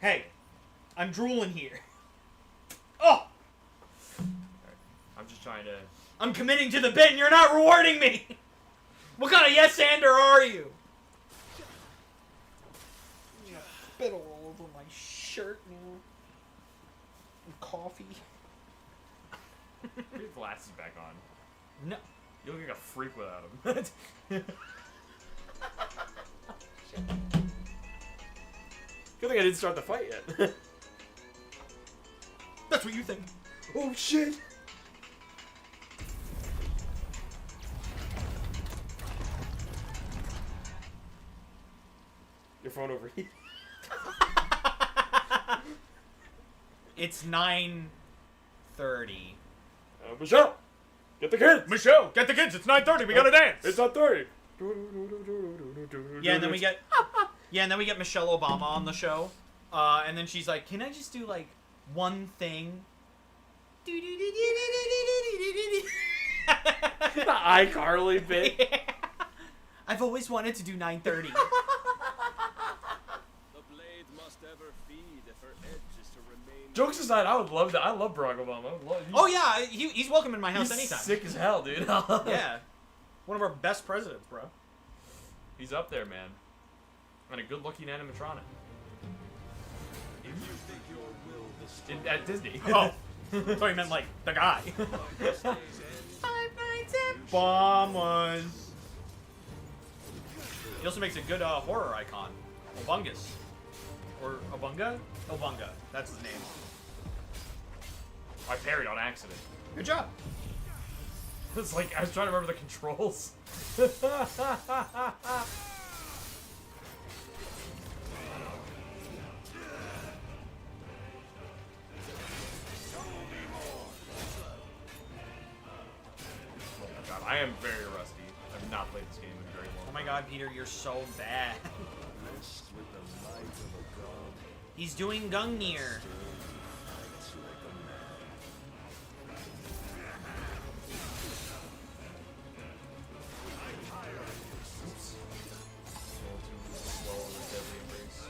Hey, I'm drooling here. Oh! I'm just trying to. I'm committing to the bit and you're not rewarding me! What kind of yes-ander are you? Spit all over my shirt now. And coffee. Put your glasses back on. No. You look like a freak without them. Good thing I didn't start the fight yet. That's what you think. Oh shit! Your phone overheated. It's 9:30. Michelle! Get the kids! Michelle, get the kids. It's 9:30. We gotta dance. It's not 30! Yeah, and then we get Michelle Obama on the show, and then she's like, "Can I just do like one thing?" The iCarly bit. I've always wanted to do 9:30. The blade must ever feed if her edge is to remain. Jokes aside, I would love that. I love Barack Obama. Oh yeah, he's welcome in my house he's anytime. sick as hell, dude. Yeah, one of our best presidents, bro. He's up there, man. And a good-looking animatronic. If you think your will this At Disney. Oh, I thought you meant like the guy. Bomb one. He also makes a good horror icon. Obungus. Or Obunga? Obunga. That's his name. I parried on accident. Good job. It's like I was trying to remember the controls. Oh my god, I am very rusty. I've not played this game in a very long time. Oh my god, Peter, you're so bad. Blessed with the light of a god, He's doing Gungnir. acts like a man. Oops. A little too slow on the deadly embrace.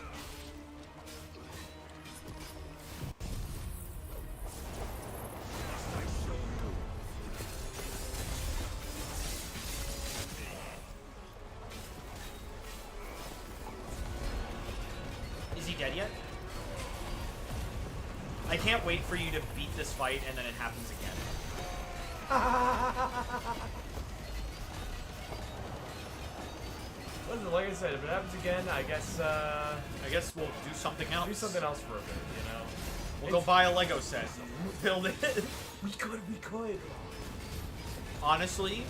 Is he dead yet? I can't wait for you to beat this fight and then it happens again. Listen, like I said, if it happens again, I guess We'll do something else. do something else for a bit, you know? We'll go buy a Lego set. Build it. We could. Honestly,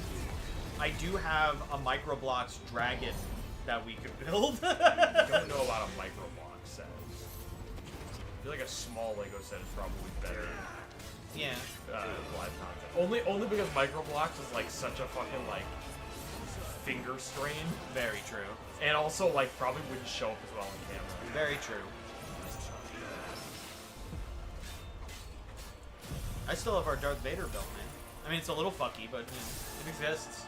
I do have a Microblocks dragon that we could build. I don't know about a microblock set. I feel like a small Lego set is probably better. Yeah. Live content. Only because microblocks is like such a fucking like finger strain, Very true. and also like probably wouldn't show up as well on camera. Very true. I still have our Darth Vader built, man. I mean, it's a little fucky, but you know, it exists.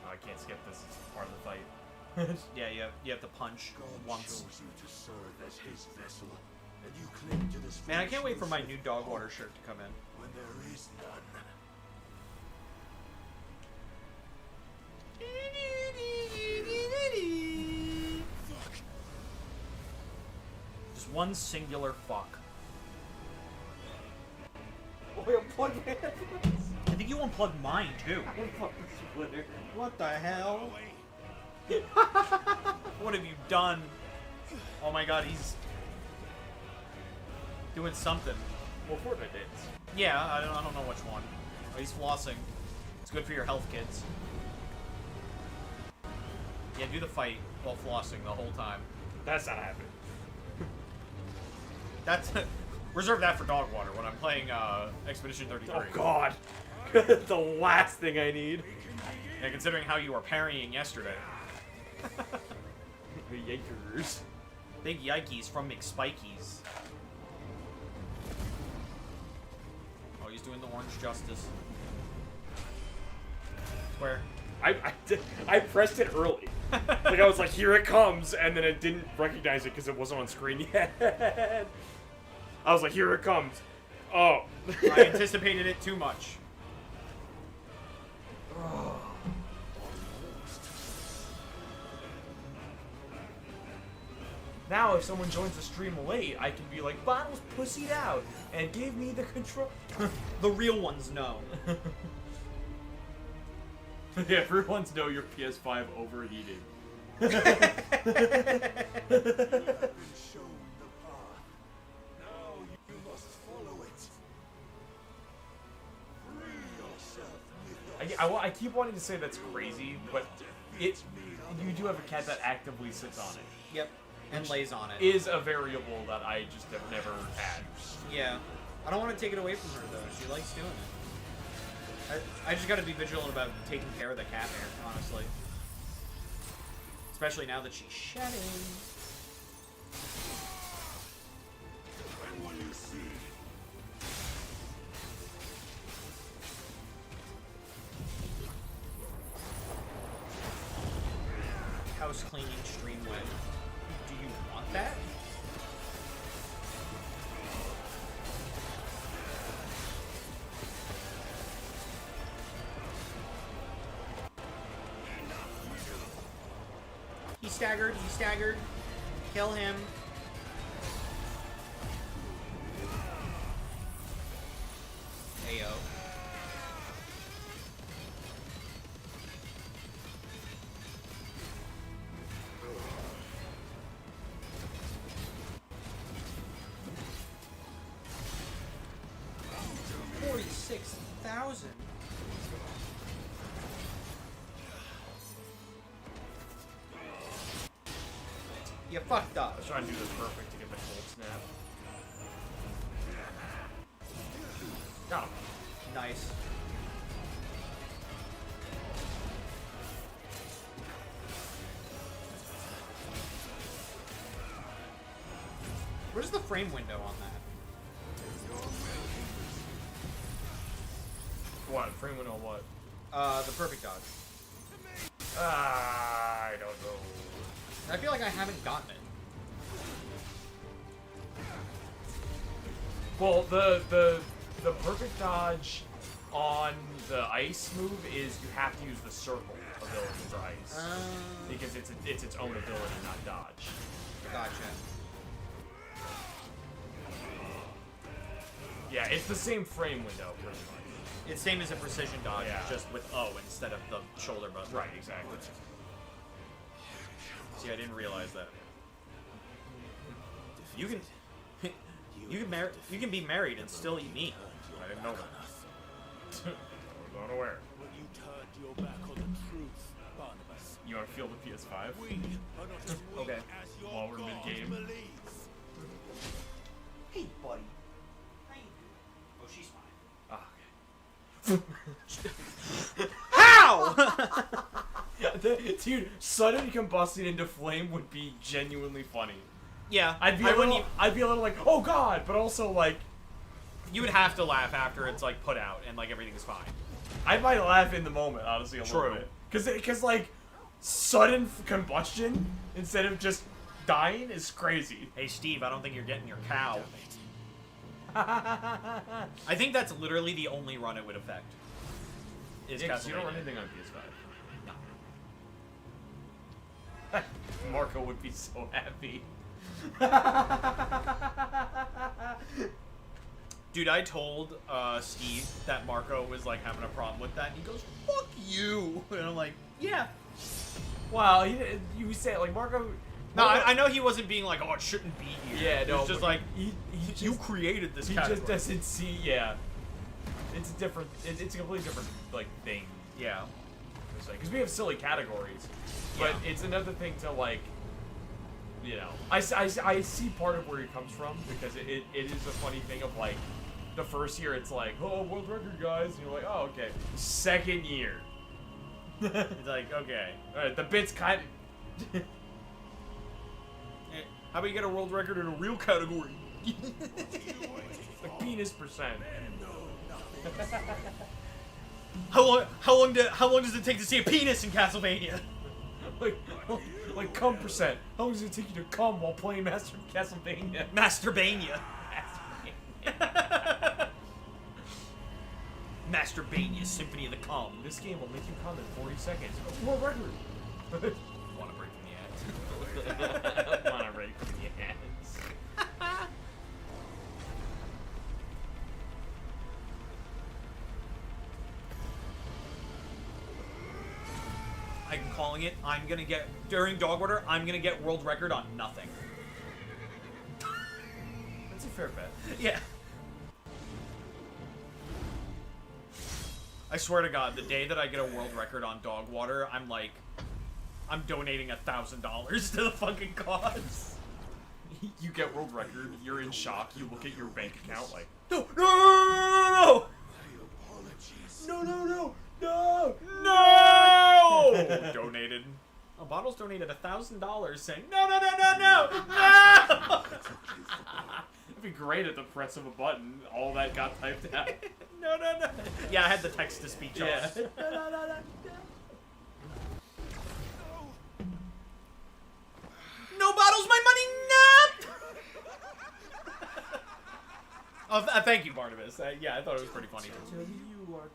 I can't skip this. It's part of the fight. Yeah, you have to punch God once. chose you to serve as his vessel, and you cling to this Man, I can't wait for my foolish new dog water shirt to come in. when there is none. Just one singular fuck. Oh, unplug my headphones. I think you unplugged mine too. What the hell? What have you done? Oh my god, he's doing something. Well, Fortnite dates. Yeah, I don't know which one. Oh, he's flossing. It's good for your health, kids. Yeah, do the fight while flossing the whole time. That's not happening. That's reserve that for dog water when I'm playing Expedition 33. Oh god. The last thing I need. Yeah, considering how you were parrying yesterday. The Yakers. Big yikes from McSpikies. Oh, he's doing the orange justice. Square. I pressed it early. Like I was like, here it comes, and then it didn't recognize it because it wasn't on screen yet. I was like, here it comes. Oh. I anticipated it too much. Now, if someone joins the stream late, I can be like, Bottles pussied out and gave me the control. The real ones know. Yeah, everyone's know your PS5 overheated. You have been shown the path. Now you must follow it. Free yourself with I keep wanting to say that's crazy, but you do have a cat that actively sits on it. Yep. And lays on it. Is a variable that I just have never had. Yeah. I don't want to take it away from her, though. She likes doing it. I just got to be vigilant about taking care of the cat hair, honestly. Especially now that she's shedding. When will you see? House cleaning stream win. Do you want that? He staggered, Kill him. 36,000. You fucked up. I was trying to do this perfect to get the cold snap. Got him. Nice. Where's the frame window on that? What? Frame window what? The perfect dodge. I don't know. I feel like I haven't gotten it. Well, the perfect dodge on the ice move is you have to use the circle ability for ice. Because it's its own ability, not dodge. Gotcha. Yeah, it's the same frame window, pretty much. It's same as a precision dodge, Yeah. just with O instead of the shoulder button. Right, exactly. See, I didn't realize that. You can, you can be married and still eat meat. I didn't know that. I was unaware. But you turned your back on the truth, Barnabas. You want to feel the PS5? We are not as weak Okay. as your While we're God mid-game. believes. Hey, buddy. Oh, she's fine. Ah, How? okay. Dude, sudden combusting into flame would be genuinely funny. Yeah, I'd be a little like, oh god, but also like, you would have to laugh after it's like put out and like everything's fine. I might laugh in the moment, honestly, a True. little bit. Cause like, sudden combustion instead of just dying is crazy. Hey, Steve, I don't think you're getting your cow. I think that's literally the only run it would affect. Is Yeah, 'cause you don't Castlevania. run anything on PS5. Marco would be so happy. Dude, I told Steve that Marco was like having a problem with that, and he goes, "Fuck you," and I'm like, "Yeah." Wow, you say it like Marco. No, I know he wasn't being like, "Oh, it shouldn't be here." Yeah, It no, was just but like, he you just, created this he category. just doesn't see. Yeah, it's a different. It's a completely different like thing. Yeah. Because we have silly categories, but Yeah. it's another thing to like. You know, I see part of where he comes from because it is a funny thing of like, the first year it's like, oh, world record guys, and you're like, oh, okay. Second year, It's like, okay. all right, the bit's kind of. How about you get a world record in a real category? Like penis percent. How long does it take to see a penis in Castlevania? like cum percent. How long does it take you to cum while playing Master of Castlevania? Masturbania. Masturbania, Symphony of the Cum. This game will make you cum in 40 seconds. World record. Want to break from the ads? Want to rape from the ads. I'm calling it. I'm gonna get during dog order. I'm gonna get world record on nothing. That's a fair bet. Yeah. I swear to God, the day that I get a world record on dog water, I'm donating $1,000 to the fucking cause. You get world record, you're in shock, you look at your bank account like, No! Donated. Oh, Bottles donated $1,000 saying, no! it'd be great at the press of a button, all that got typed out. No. Yeah, I had the text-to-speech on. Yeah. No Bottles, my money, no! Oh, thank you, Barnabas. Yeah, I thought it was pretty funny. You are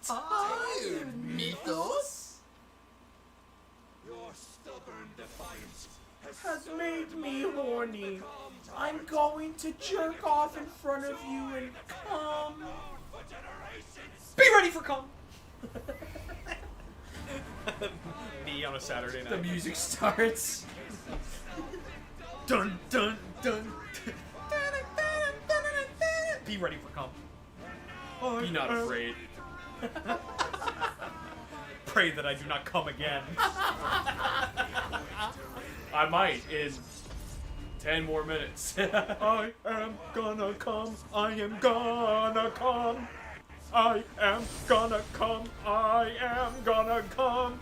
Tired, Mythos? Your stubborn defiance has made me horny. I'm going to jerk off in front of you and come. for generations. Be ready for cum! Me on a Saturday night. The music starts. Dun dun dun. Be ready for cum. Be not afraid. Pray that I do not come again. I might in 10 more minutes. I am gonna come. I am gonna come. I am gonna come. I am gonna come.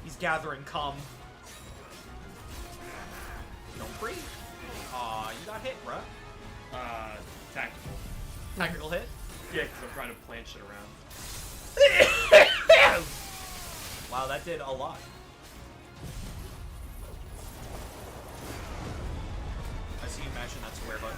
He's gathering cum. Don't breathe. Aw, you got hit, bruh. Tactical. Tactical hit. Yeah, because I'm trying to plant shit around. Wow, that did a lot. I see you mashing that square button.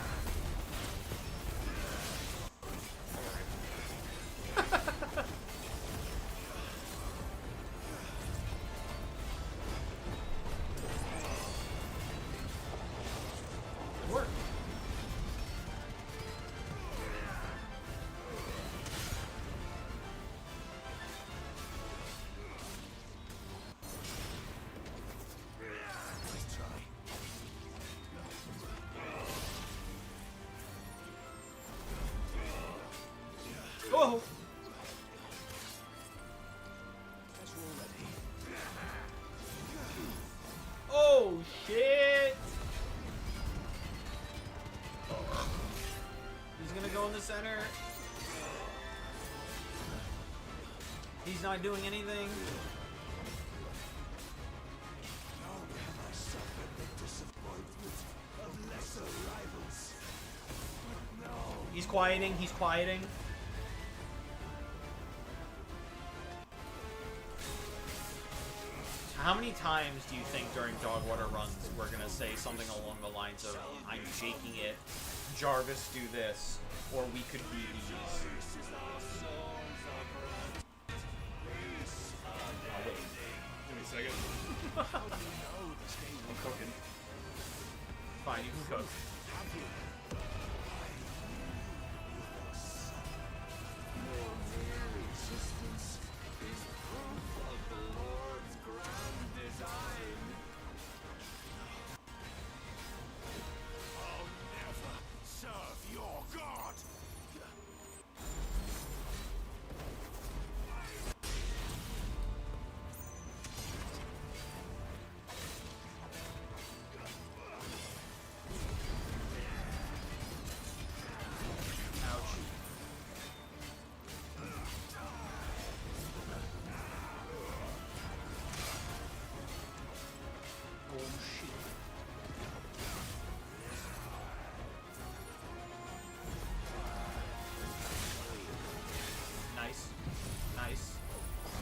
Good work. Whoa! Oh shit! He's gonna go in the center. He's not doing anything. He's quieting, he's quieting. How many times do you think during dog water runs we're gonna say something along the lines of I'm shaking it, Jarvis do this, or we could be these? Oh, wait. Give me a second. I'm cooking. Fine, you can cook.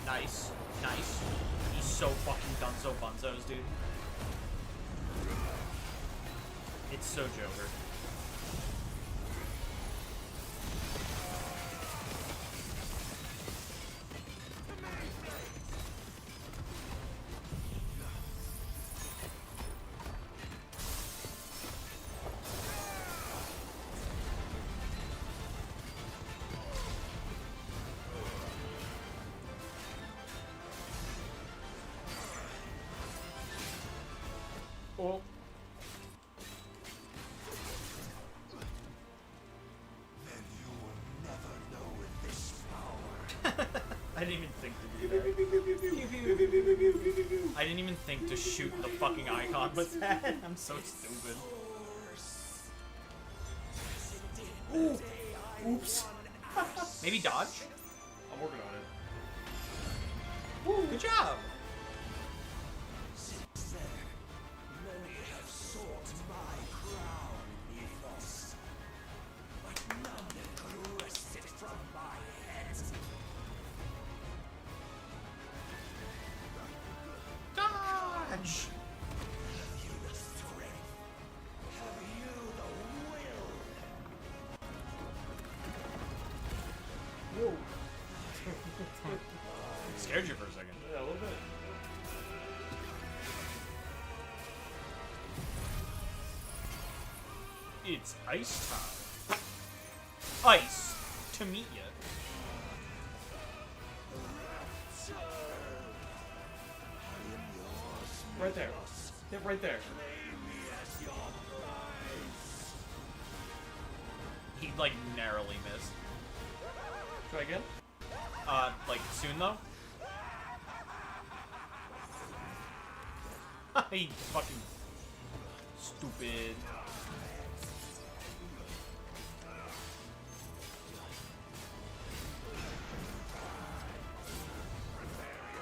Nice. Nice. He's so fucking dunzo bunzos, dude. It's so Joker. Oh. Then you will never know this power. I didn't even think to do that. I didn't even think to shoot the fucking icon with that. I'm so stupid. Ooh. Oops. Maybe dodge? I'm working on it. Woo, good job. Many have sought my crown, Ethos, but none could wrest it from my head. Dodge. Have you the strength? Have you the will? Whoa. Scared you for a second. Yeah, a little bit. It's ice time. Ice to meet you. Right there. Hit right there. He, like, narrowly missed. Try again? Like, soon, though? He fucking... Stupid.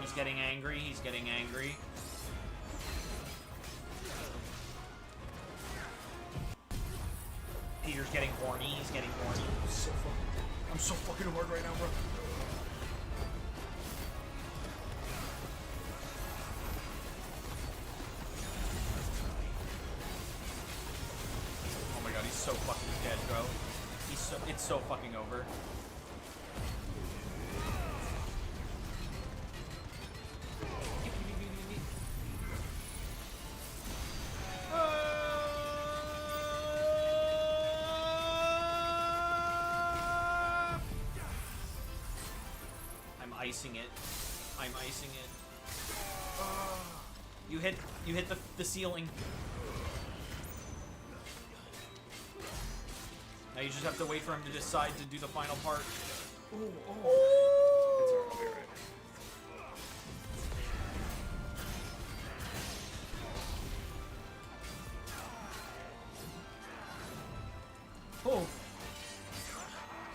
He's getting angry, he's getting angry. Peter's getting horny, he's getting horny. I'm so fucking hard right now, bro. Oh my god, he's so fucking dead, bro. It's so fucking over. I'm icing it. I'm icing it. You hit the ceiling. Now you just have to wait for him to decide to do the final part. It's alright, I'll be alright. Oh.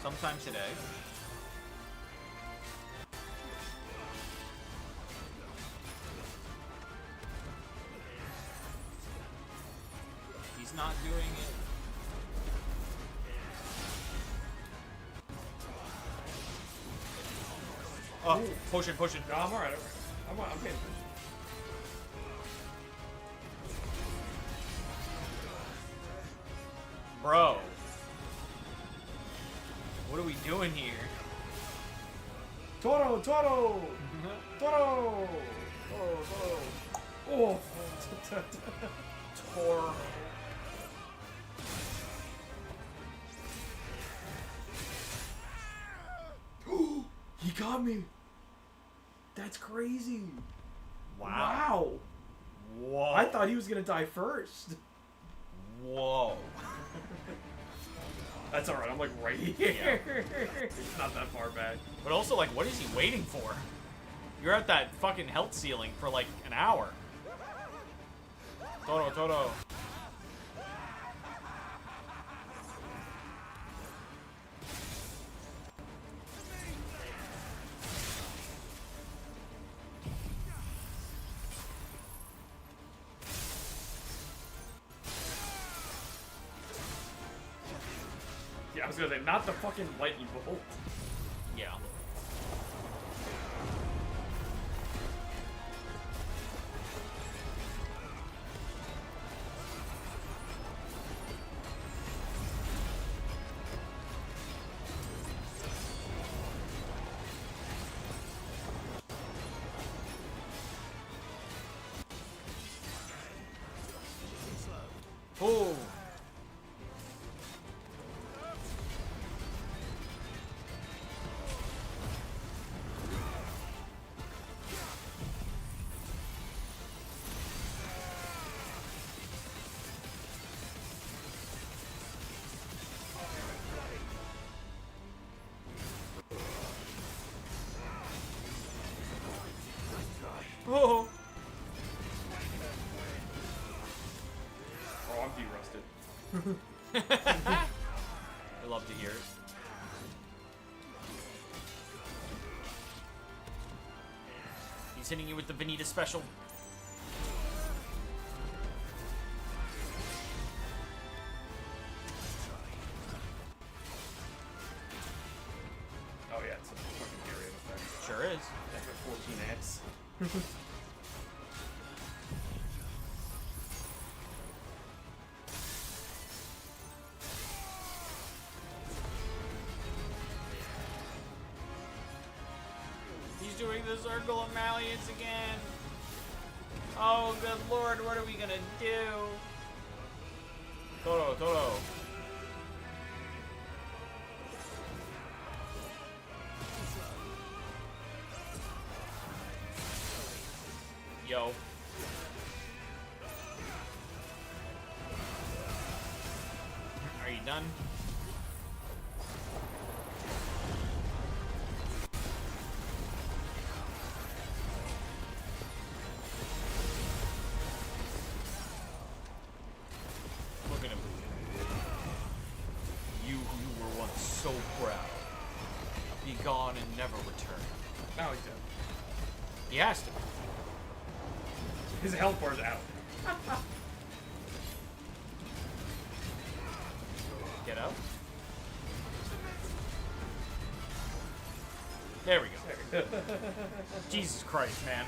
Sometime today. He's not doing it. Oh, potion. No, I'm alright. I'm paying attention. Bro. What are we doing here? Toro! Toro! Toro! Oh! Tor. He got me! That's crazy! Wow. Whoa. I thought he was gonna die first. Whoa. That's alright, I'm like right here. It's not that far back. But also, like, what is he waiting for? You're at that fucking health ceiling for like an hour. Toro. Yeah, I was gonna say, not the fucking lightning bolt. Yeah. Oh. Oh. Oh, I'm derusted. I love to hear it. He's hitting you with the Vanita special. Oh yeah, it's a fucking area effect. Sure is. That's a 14x. He's doing the circle of Malleus again. Oh, good lord, what are we gonna do? Toro. Yo. Are you done? so proud. Be gone and never return. Now he's dead. He has to. His health bar's out. Get out. There we go. Jesus Christ, man.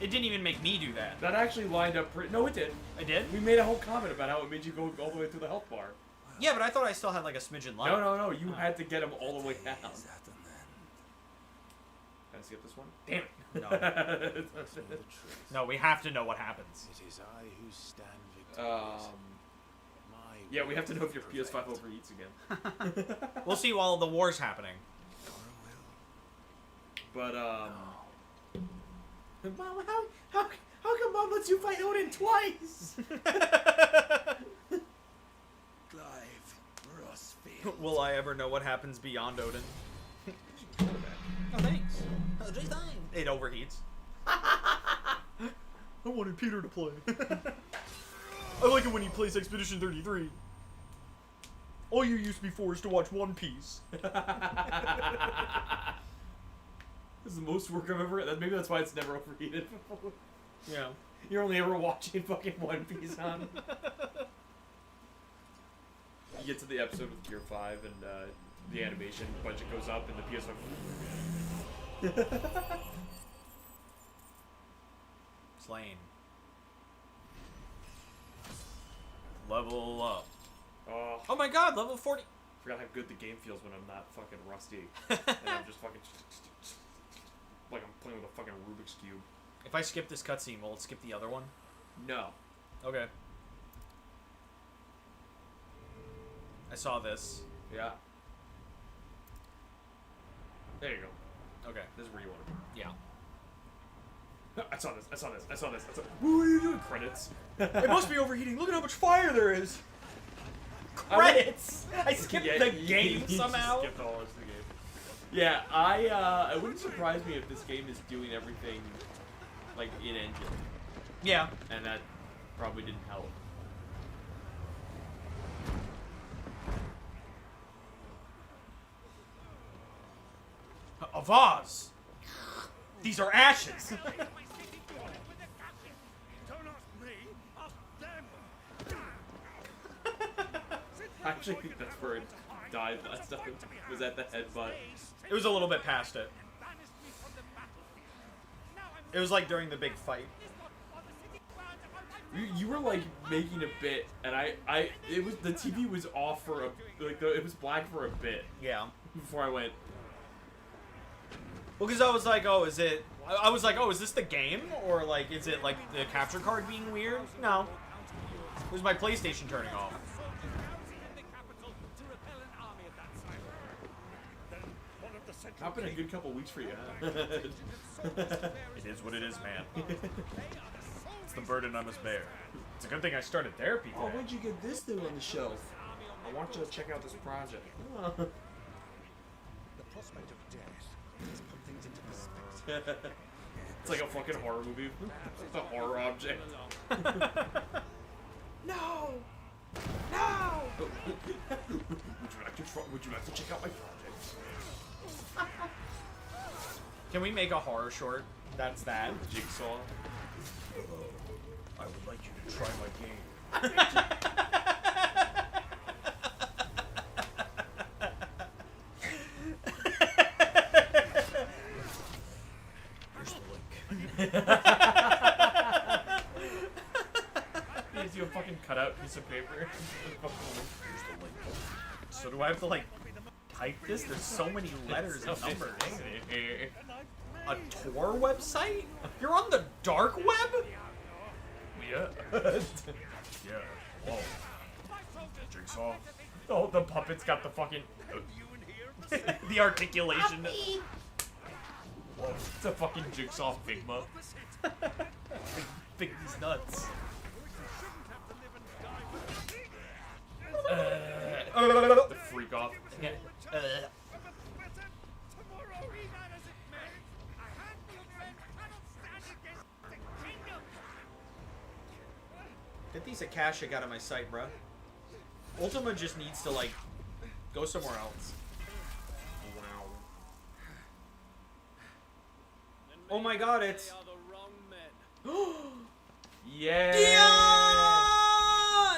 It didn't even make me do that. That actually lined up pretty... No, it did. I did? We made a whole comment about how it made you go all the way through the health bar. Yeah, but I thought I still had like a smidgen life. No. You had to get him all the way down. Can I skip this one? Damn it. No. No, we have to know what happens. It is I who stand victorious. Yeah, we have to know if your PS5 overheats again. We'll see while the war's happening. But, Mom, how come Mom lets you fight Odin twice? Clive Rosfield. Will I ever know what happens beyond Odin? Oh, thanks. It overheats. I wanted Peter to play. I like it when he plays Expedition 33. All you used to be for is to watch One Piece. This is the most work I've ever... Maybe that's why it's never overheated. Yeah. You're only ever watching fucking One Piece on. You get to the episode with Gear 5 and the animation budget goes up and the PS5... Slain. Level up. Oh my god, level 40. Forgot how good the game feels when I'm not fucking rusty. And I'm just fucking... Like I'm playing with a fucking Rubik's Cube. If I skip this cutscene, will it skip the other one? No. Okay. I saw this. Yeah. There you go. Okay. This is where you want to be. Yeah. I saw this. What are you doing? Credits. It must be overheating. Look at how much fire there is. Credits. I skipped the game you somehow. Skipped all of the game. Yeah, it wouldn't surprise me if this game is doing everything like in engine, Yeah. and that probably didn't help. A vase. These are ashes. I actually think that's where it died last time. Was at the headbutt. It was a little bit past it. It was like during the big fight. You were like making a bit, and it was the TV was off for it was black for a bit Yeah. before I went. Well, because I was like, oh, is it... I was like, oh, is this the game? Or, like, is it, like, the capture card being weird? No. It was my PlayStation turning off. It's been a good couple weeks for you, huh? It is what it is, man. It's the burden I must bear. It's a good thing I started therapy today. Oh, when'd you get this thing on the shelf? I want you to check out this project. The prospect of death has put things into perspective. It's like a fucking horror movie. It's a horror object. No! No! Would you like to check out my project? Can we make a horror short? That's that. Jigsaw. I would like you to try my game. Here's the link. Gives you a fucking cutout piece of paper. Here's the link. So do I have to like type this? There's so many letters and numbers. A Tor website? You're on the dark web? Yeah. Yeah. Whoa. Jigsaw. Oh, the puppet's got the fucking... The articulation. Whoa, it's a fucking Jigsaw Figma. Big these nuts. The freak off. Get these Akashic out of my sight, bruh. Ultima just needs to, like, Go somewhere else. Wow. Oh my god, it's... They are the wrong men. Yeah.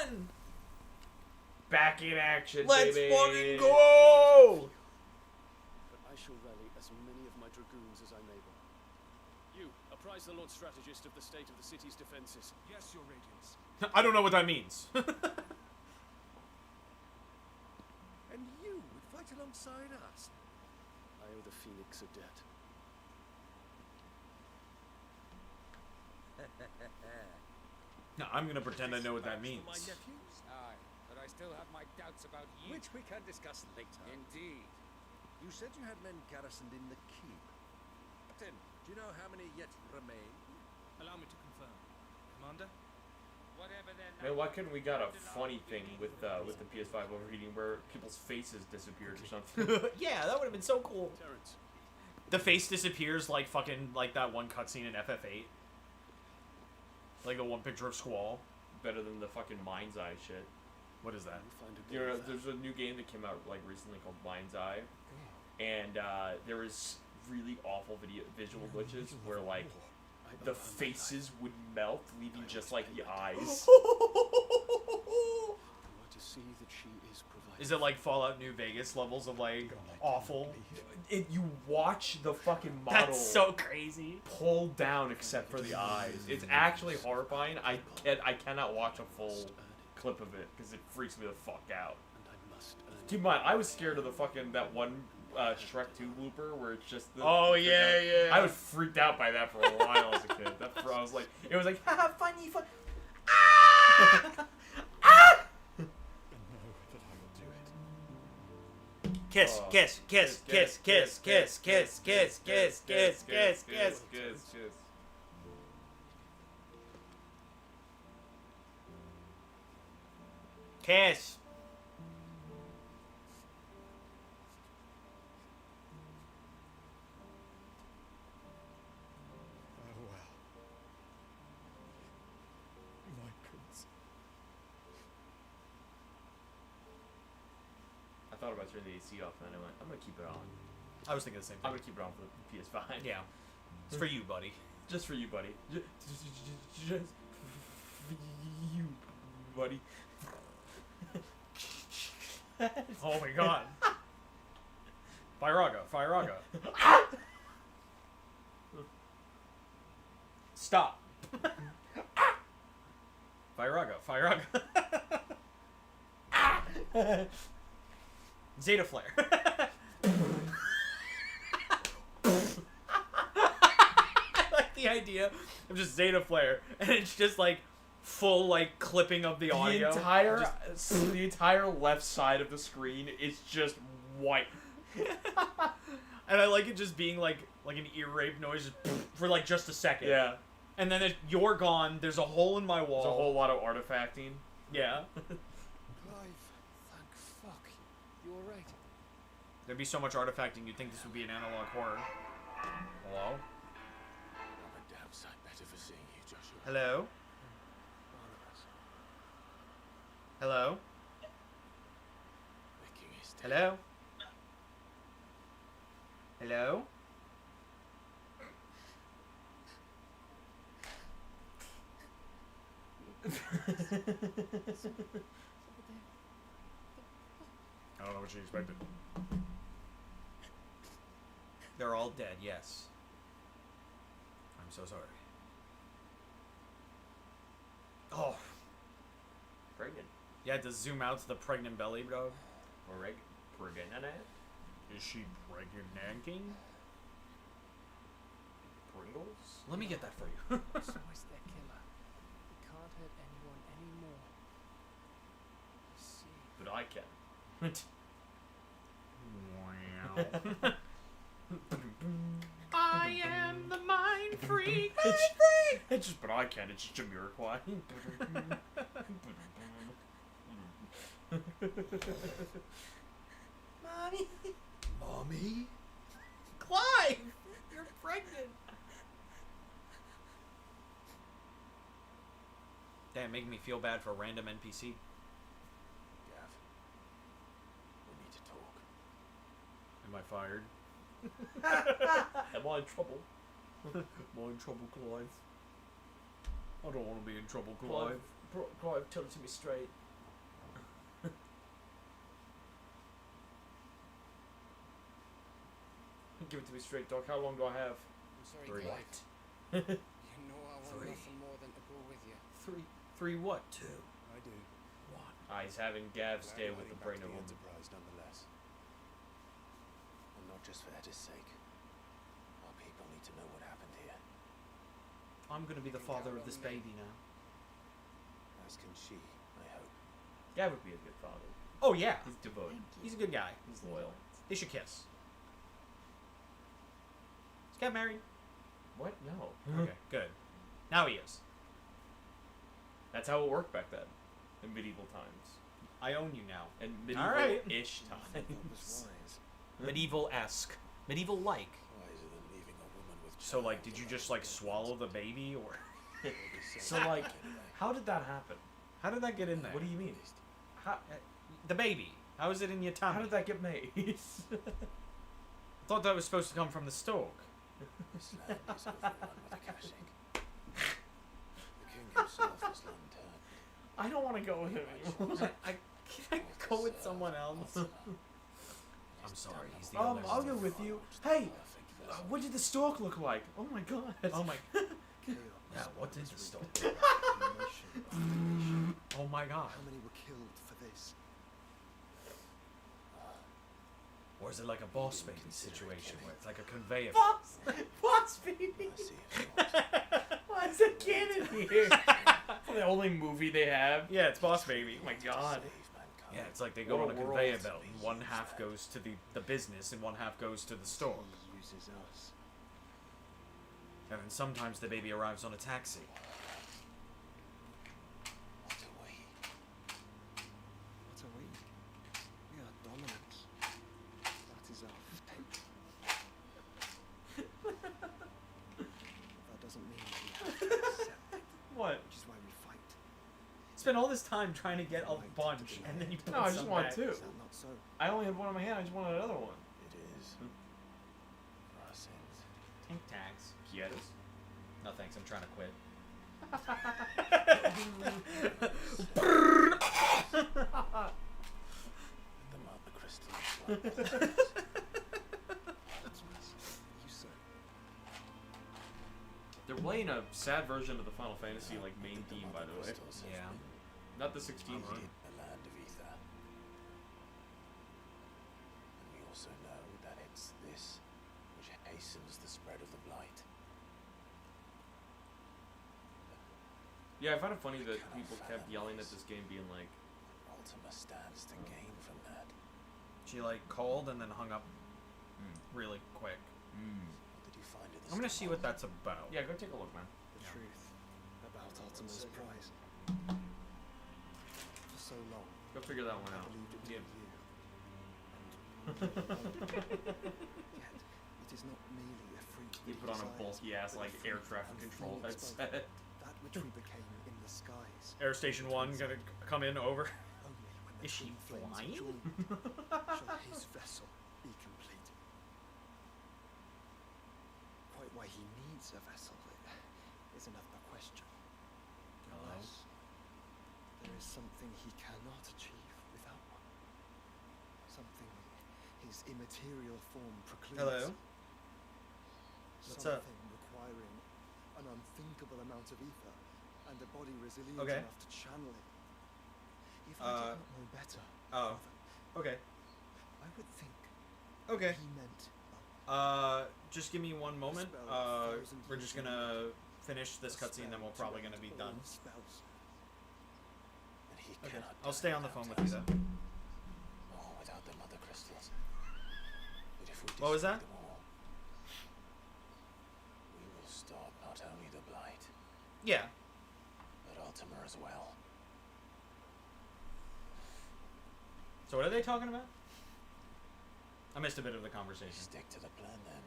Dion! Back in action, Let's baby. fucking go! But I shall rally as many of my dragoons as I'm able. You, apprise the Lord Strategist of the state of the city's defenses. Yes, Your Radiance. I don't know what that means. And you would fight alongside us. I owe the Phoenix a debt. No, I'm gonna pretend I know what that means. My nephews, Aye, but I still have my doubts about you. which we can discuss later. Indeed. You said you had men garrisoned in the keep. Captain, Do you know how many yet remain? allow me to confirm. Commander? Whatever their Man, why couldn't we got a funny thing with the PS5 overheating where people's faces disappeared or something? Yeah, that would have been so cool. Terrence, The face disappears like fucking like that one cutscene in FF8. Like the one picture of Squall. Better than the fucking Mind's Eye shit. What is that? find a You know, there's a new game that came out like recently called Mind's Eye, and there was really awful visual glitches where like the faces would melt, leaving just like the eyes. You are to see that she is provided. Is it like Fallout New Vegas levels of like awful? You watch the fucking model That's so crazy. pull down except for the eyes. It's actually horrifying. I cannot watch a full clip of it because it freaks me the fuck out. And I must earn Keep in mind, I was scared of the fucking that one Shrek 2 blooper where it's just the. Oh, yeah, yeah. I was freaked out by that for a while as a kid. I was like, it was like, haha, funny, fun. Kiss, kiss, kiss, kiss, kiss, kiss, kiss, kiss, kiss, kiss, kiss, kiss. Kiss. Farewell. My prince. I thought about turning the AC off, and then I went, I'm gonna keep it on. I was thinking the same I'm thing. gonna keep it on for the PS5. Yeah. It's for you, buddy. Just for you, buddy. Just for you, buddy. Oh my god. Firaga, Firaga. Stop. Firaga, Firaga. Zeta Flare. I like the idea of just Zeta Flare, and it's just like full like clipping of the audio. The entire left side of the screen is just white. And I like it just being like an ear rape noise for like just a second. Yeah. And then you're gone. There's a hole in my wall. There's a whole lot of artifacting. Yeah. Clive, thank fuck. You alright? There'd be so much artifacting. You'd think this would be an analog horror. Hello. I'm a damn sight better for seeing you, Joshua. Hello. Barnabas, Hello. the king is dead. Hello. Hello. I don't know what she expected. They're all dead, yes. I'm so sorry. Oh. Pregnant. You had to zoom out to the pregnant belly, bro. Pregnant. Is she pregnant? Pringles? Let me get that for you. So is their killer. He can't hurt anyone anymore. I see. But I can. I am the mind freak. It's just, but I can. It's just Jamiroquai. Mommy. Mommy? Clive! You're pregnant. Damn, making me feel bad for a random NPC. Gav, we need to Am I fired? Am I in trouble? Am I in trouble, Clive? I don't want to be in trouble, Clive. Clive, tell it to me straight. Give it to me straight, Doc. How long do I have? I'm sorry, 3. Clive. You know I want 3. nothing more than to go with you. 3 what? 2. I do. He's having Gav Glad stay you're with the heading back brain to of the woman. Enterprise nonetheless. And not just for Etta's sake. Our people need to know what happened here. I'm gonna be the father of this baby now. As can she, I hope. Gav would be a good father. Oh yeah, He's devoted. he's a good guy. He's loyal. They should kiss. Is Cat married? What? No. Okay, good. Now he is. That's how it worked back then, in medieval times, I own you now. and Alright. medieval-ish That was times. wise. Medieval-esque. Medieval-like. Wiser than leaving a woman with So like, child did you in just her like swallow the baby, or So like, how did that happen? how did that get in there? What do you mean? How, the baby. How is it in your tummy? How did that get made? I thought that was supposed to come from the stalk. This land is overrun with Akashic. The king himself has long turned. I don't want to go with him anymore. Can I go with someone else? I'm sorry, he's the only I'll one. go with you. Hey, what did the stork look like? Oh my god. Oh my. Chaos. Yeah, what did the stork? Emotion. Oh my god. How many were killed for this? Or is it like a boss baby situation where it's like a conveyor? Boss baby. Mercy of souls. Why is that canon here? The only movie they have. Yeah, it's boss baby. Oh my god. Save mankind. Yeah, it's like they go What on a a conveyor world. belt, and one half goes to the business, and one half goes to the store. He uses us. And then sometimes the baby arrives on a taxi. What a way. What a way. We are dominant. That is our fate. That doesn't mean we have to accept, What? which is why we fight. Spend all this time trying to get a bunch, and then you put No, I just some want back. two. Is that not so? I only had one in my hand. I just wanted another one. It is. For our sins. Tank tags. Yes. No thanks, I'm trying to quit. The mother crystals. You say. They're playing a sad version of the Final Fantasy like main theme, by the way. Yeah. Not the 16 In one. the land of ether. And we also know that it's this which hastens the spread of the blight. Yeah, I find it funny that people kept yelling at this game, being like, Ultima stands to gain from that. She like called and then hung up really quick. What did you find at the I'm gonna see what start? that's about. "Yeah, go take a look, man." The truth about Ultima's prize. For so long, Go figure that one I out." believed it to Yeah. be you. Yet, it is not merely a freak. He that put on a desires, bulky ass but a like free air traffic and control phoenix both. headset. That which we became in the skies. Air Station 1 gonna come in over. Only when the Is she twin flames flying? join shall his vessel be complete. Quite why he needs a vessel is another question. Hello? Unless there is something he cannot achieve without one. Something his immaterial form precludes. Hello? What's up? Something requiring an unthinkable amount of ether and a body resilient Okay. enough to channel it. If I did not know better, Oh. Okay. I would think Okay. he meant Just give me one moment. We're just gonna finish this cutscene, then we're probably gonna be done. Spells. And he Okay. cannot I'll stay on the phone with you though. Oh, without the mother crystals. But if we What was destroy that? them all, we will stop not only the blight, Yeah. but Ultima as well. So what are they talking about? I missed a bit of the conversation. Stick to the plan then.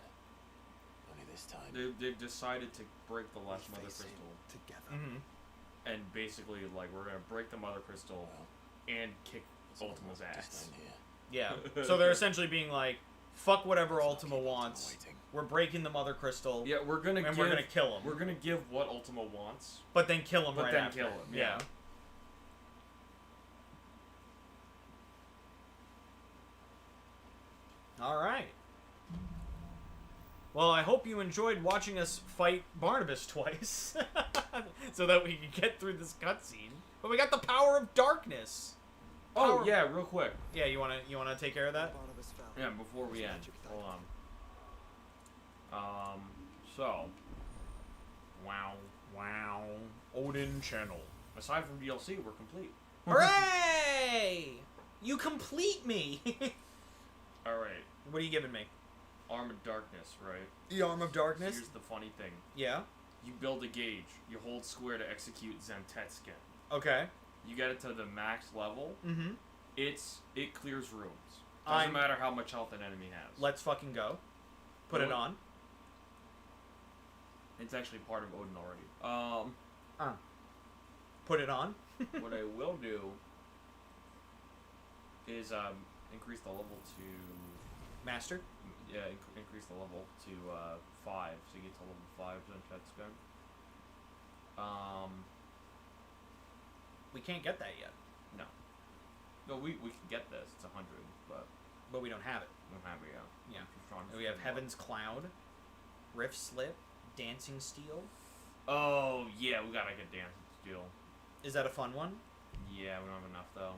Only this time. They've decided to break the last we mother face him crystal, together. Mm-hmm. and basically like we're gonna break the mother crystal Well, and kick it's not Ultima's much to ass. stand here. Yeah. So they're essentially being like, fuck whatever Ultima wants. We're breaking the Mother Crystal. Yeah, we're gonna kill him. We're gonna give what Ultima wants, But then kill him but right then after. kill him. Yeah. All right. Well, I hope you enjoyed watching us fight Barnabas twice, so that we can get through this cutscene. But we got the power of darkness. Oh Power- yeah, real quick. Yeah, you wanna take care of that? Barnabas fell. Yeah, before we His end, magic hold died. on. So, Wow. Odin channel. aside from DLC, we're complete. Hooray! You complete me. All right, What are you giving me? Arm of Darkness, right? The Arm of Darkness. Here's the funny thing: Yeah. you build a gauge, you hold square to execute Zentetskin. Okay. You get it to the max level, Mm-hmm. it clears rooms. Doesn't matter how much health an enemy has. Let's fucking go. Put it on. It's actually part of Odin already. Put it on. What I will do is increase the level to Master. increase the level to 5, so you get to level 5 Zentetskin. We can't get that yet, No, we can get this. It's 100, but but we don't have it. we don't have it yet. Yeah. Just trying to We have figure it out. Heaven's Cloud, Rift Slip, Dancing Steel. Oh yeah, we gotta get Dancing Steel. Is that a fun one? Yeah, we don't have enough though.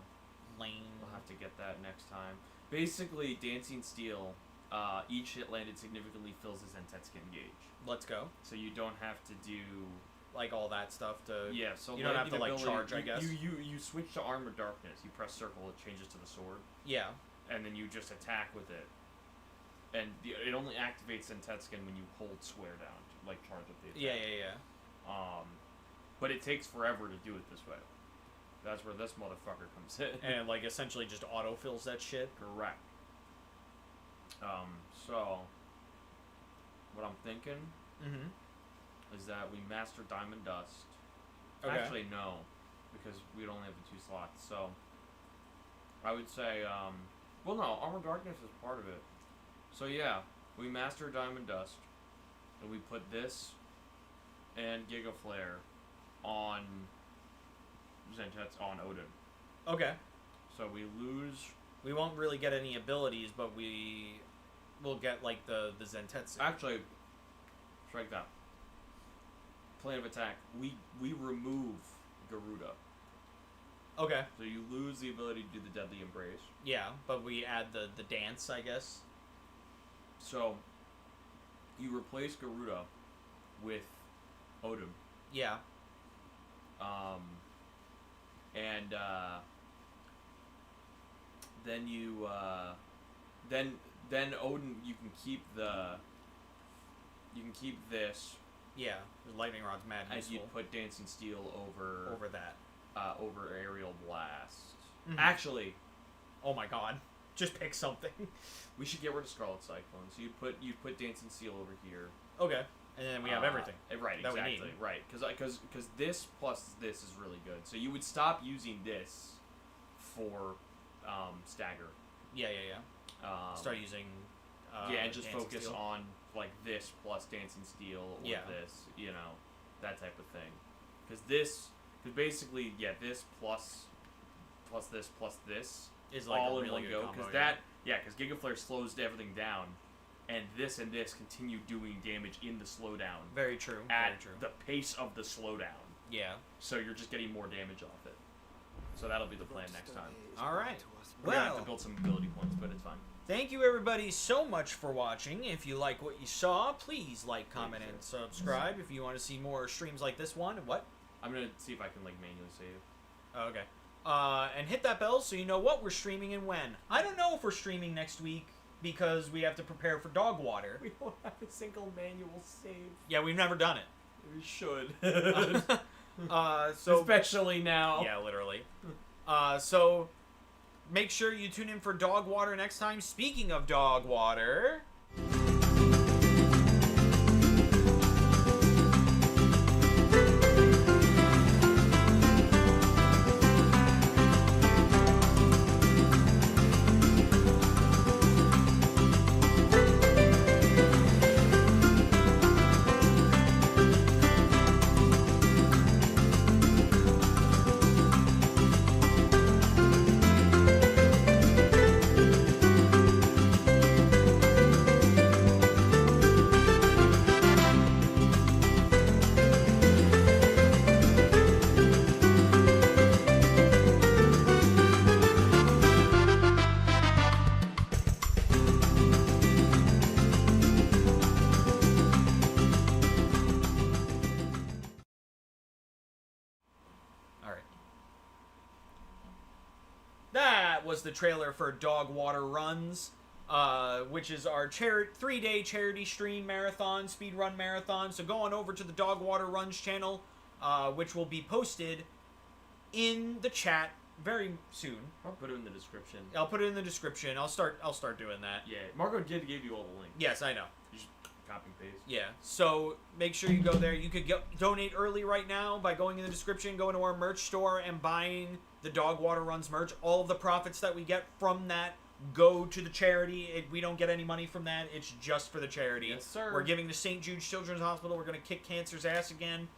Lane. We'll have to get that next time. Basically, Dancing Steel, each hit landed significantly fills the Zentetskin gauge. Let's go. So you don't have to do... Like all that stuff to. Yeah, so you don't have to like landing charge, I ability- guess. You switch to Armor Darkness. You press circle, it changes to the sword. Yeah. And then you just attack with it. And it only activates Zentetskin when you hold square down to like charge up the attack. Yeah. But it takes forever to do it this way. That's where this motherfucker comes in. And like essentially just autofills that shit. Correct. So what I'm thinking Mm-hmm. is that we master Diamond Dust. Okay. Actually, no, because we'd only have the 2 slots. So I would say, well, no, Armor Darkness is part of it. So yeah, we master Diamond Dust, and we put this and Giga Flare on on Odin. Okay. So we lose. We won't really get any abilities, but we will get like the Zentetsu. Actually, strike that. Plan of attack. We remove Garuda. Okay. So you lose the ability to do the Deadly Embrace. Yeah, but we add the dance, I guess. So you replace Garuda with Odin. Yeah. And then you then Odin, you can keep this, Yeah. The lightning rod's mad and useful. you put Dancing Steel over that. over Aerial Blast. Mhm. Actually, Oh my god. Just pick something. we should get rid of Scarlet Cyclone. So you put Dancing Steel over here. Okay. And then we have everything. Right, that we exactly. need. Right, because this plus this is really good. So you would stop using this for stagger. Yeah. Start using. Yeah, and just Dancing focus Steel. on like this plus Dancing Steel or Yeah. this, that type of thing. Because basically, this plus this plus this Is like all a in really one good go. combo. Because because Giga Flare slows everything down, and this continue doing damage in the slowdown Very true. at Very true. the pace of the slowdown. Yeah. So you're just getting more damage off it. So that'll be the plan next time. All right. We're gonna have Well- to build some ability points, but it's fine. Thank you everybody so much for watching. If you like what you saw, please like, comment, and subscribe. If you want to see more streams like this one, what? I'm gonna see if I can like manually save. Oh, okay. And hit that bell so you know what we're streaming and when. I don't know if we're streaming next week because we have to prepare for dog water. We don't have a single manual save. Yeah, we've never done it. We should. So Especially now. yeah, literally. So make sure you tune in for dog water next time. Speaking of dog water. was the trailer for Dog Water Runs, which is our 3-day charity stream marathon, speedrun marathon. So go on over to the Dog Water Runs channel, which will be posted in the chat very soon. I'll put it in the description. I'll put it in the description. I'll start doing that. Yeah, Marco did give you all the links. Yes, I know. You just copy and paste. Yeah, so make sure you go there. You could donate early right now by going in the description, going to our merch store, and buying the Dog Water Runs merch. All of the profits that we get from that go to the charity. We don't get any money from that. It's just for the charity. Yes, sir. We're giving to St. Jude's Children's Hospital. We're going to kick cancer's ass again.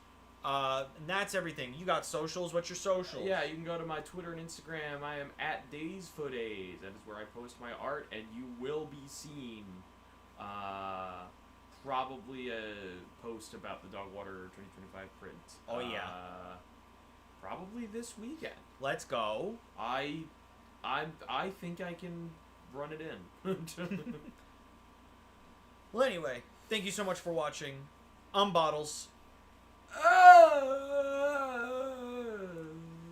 And that's everything. You got socials. What's your socials? Yeah, you can go to my Twitter and Instagram. I am at DaysFoodays. That is where I post my art, and you will be seeing probably a post about the Dog Water 2025 print. Oh, yeah. Probably this weekend. Let's go. I think I can run it in. Well, anyway, thank you so much for watching. I'm Bottles.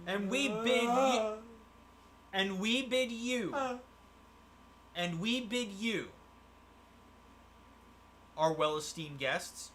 And we bid you. And we bid you. And we bid you, our well-esteemed guests.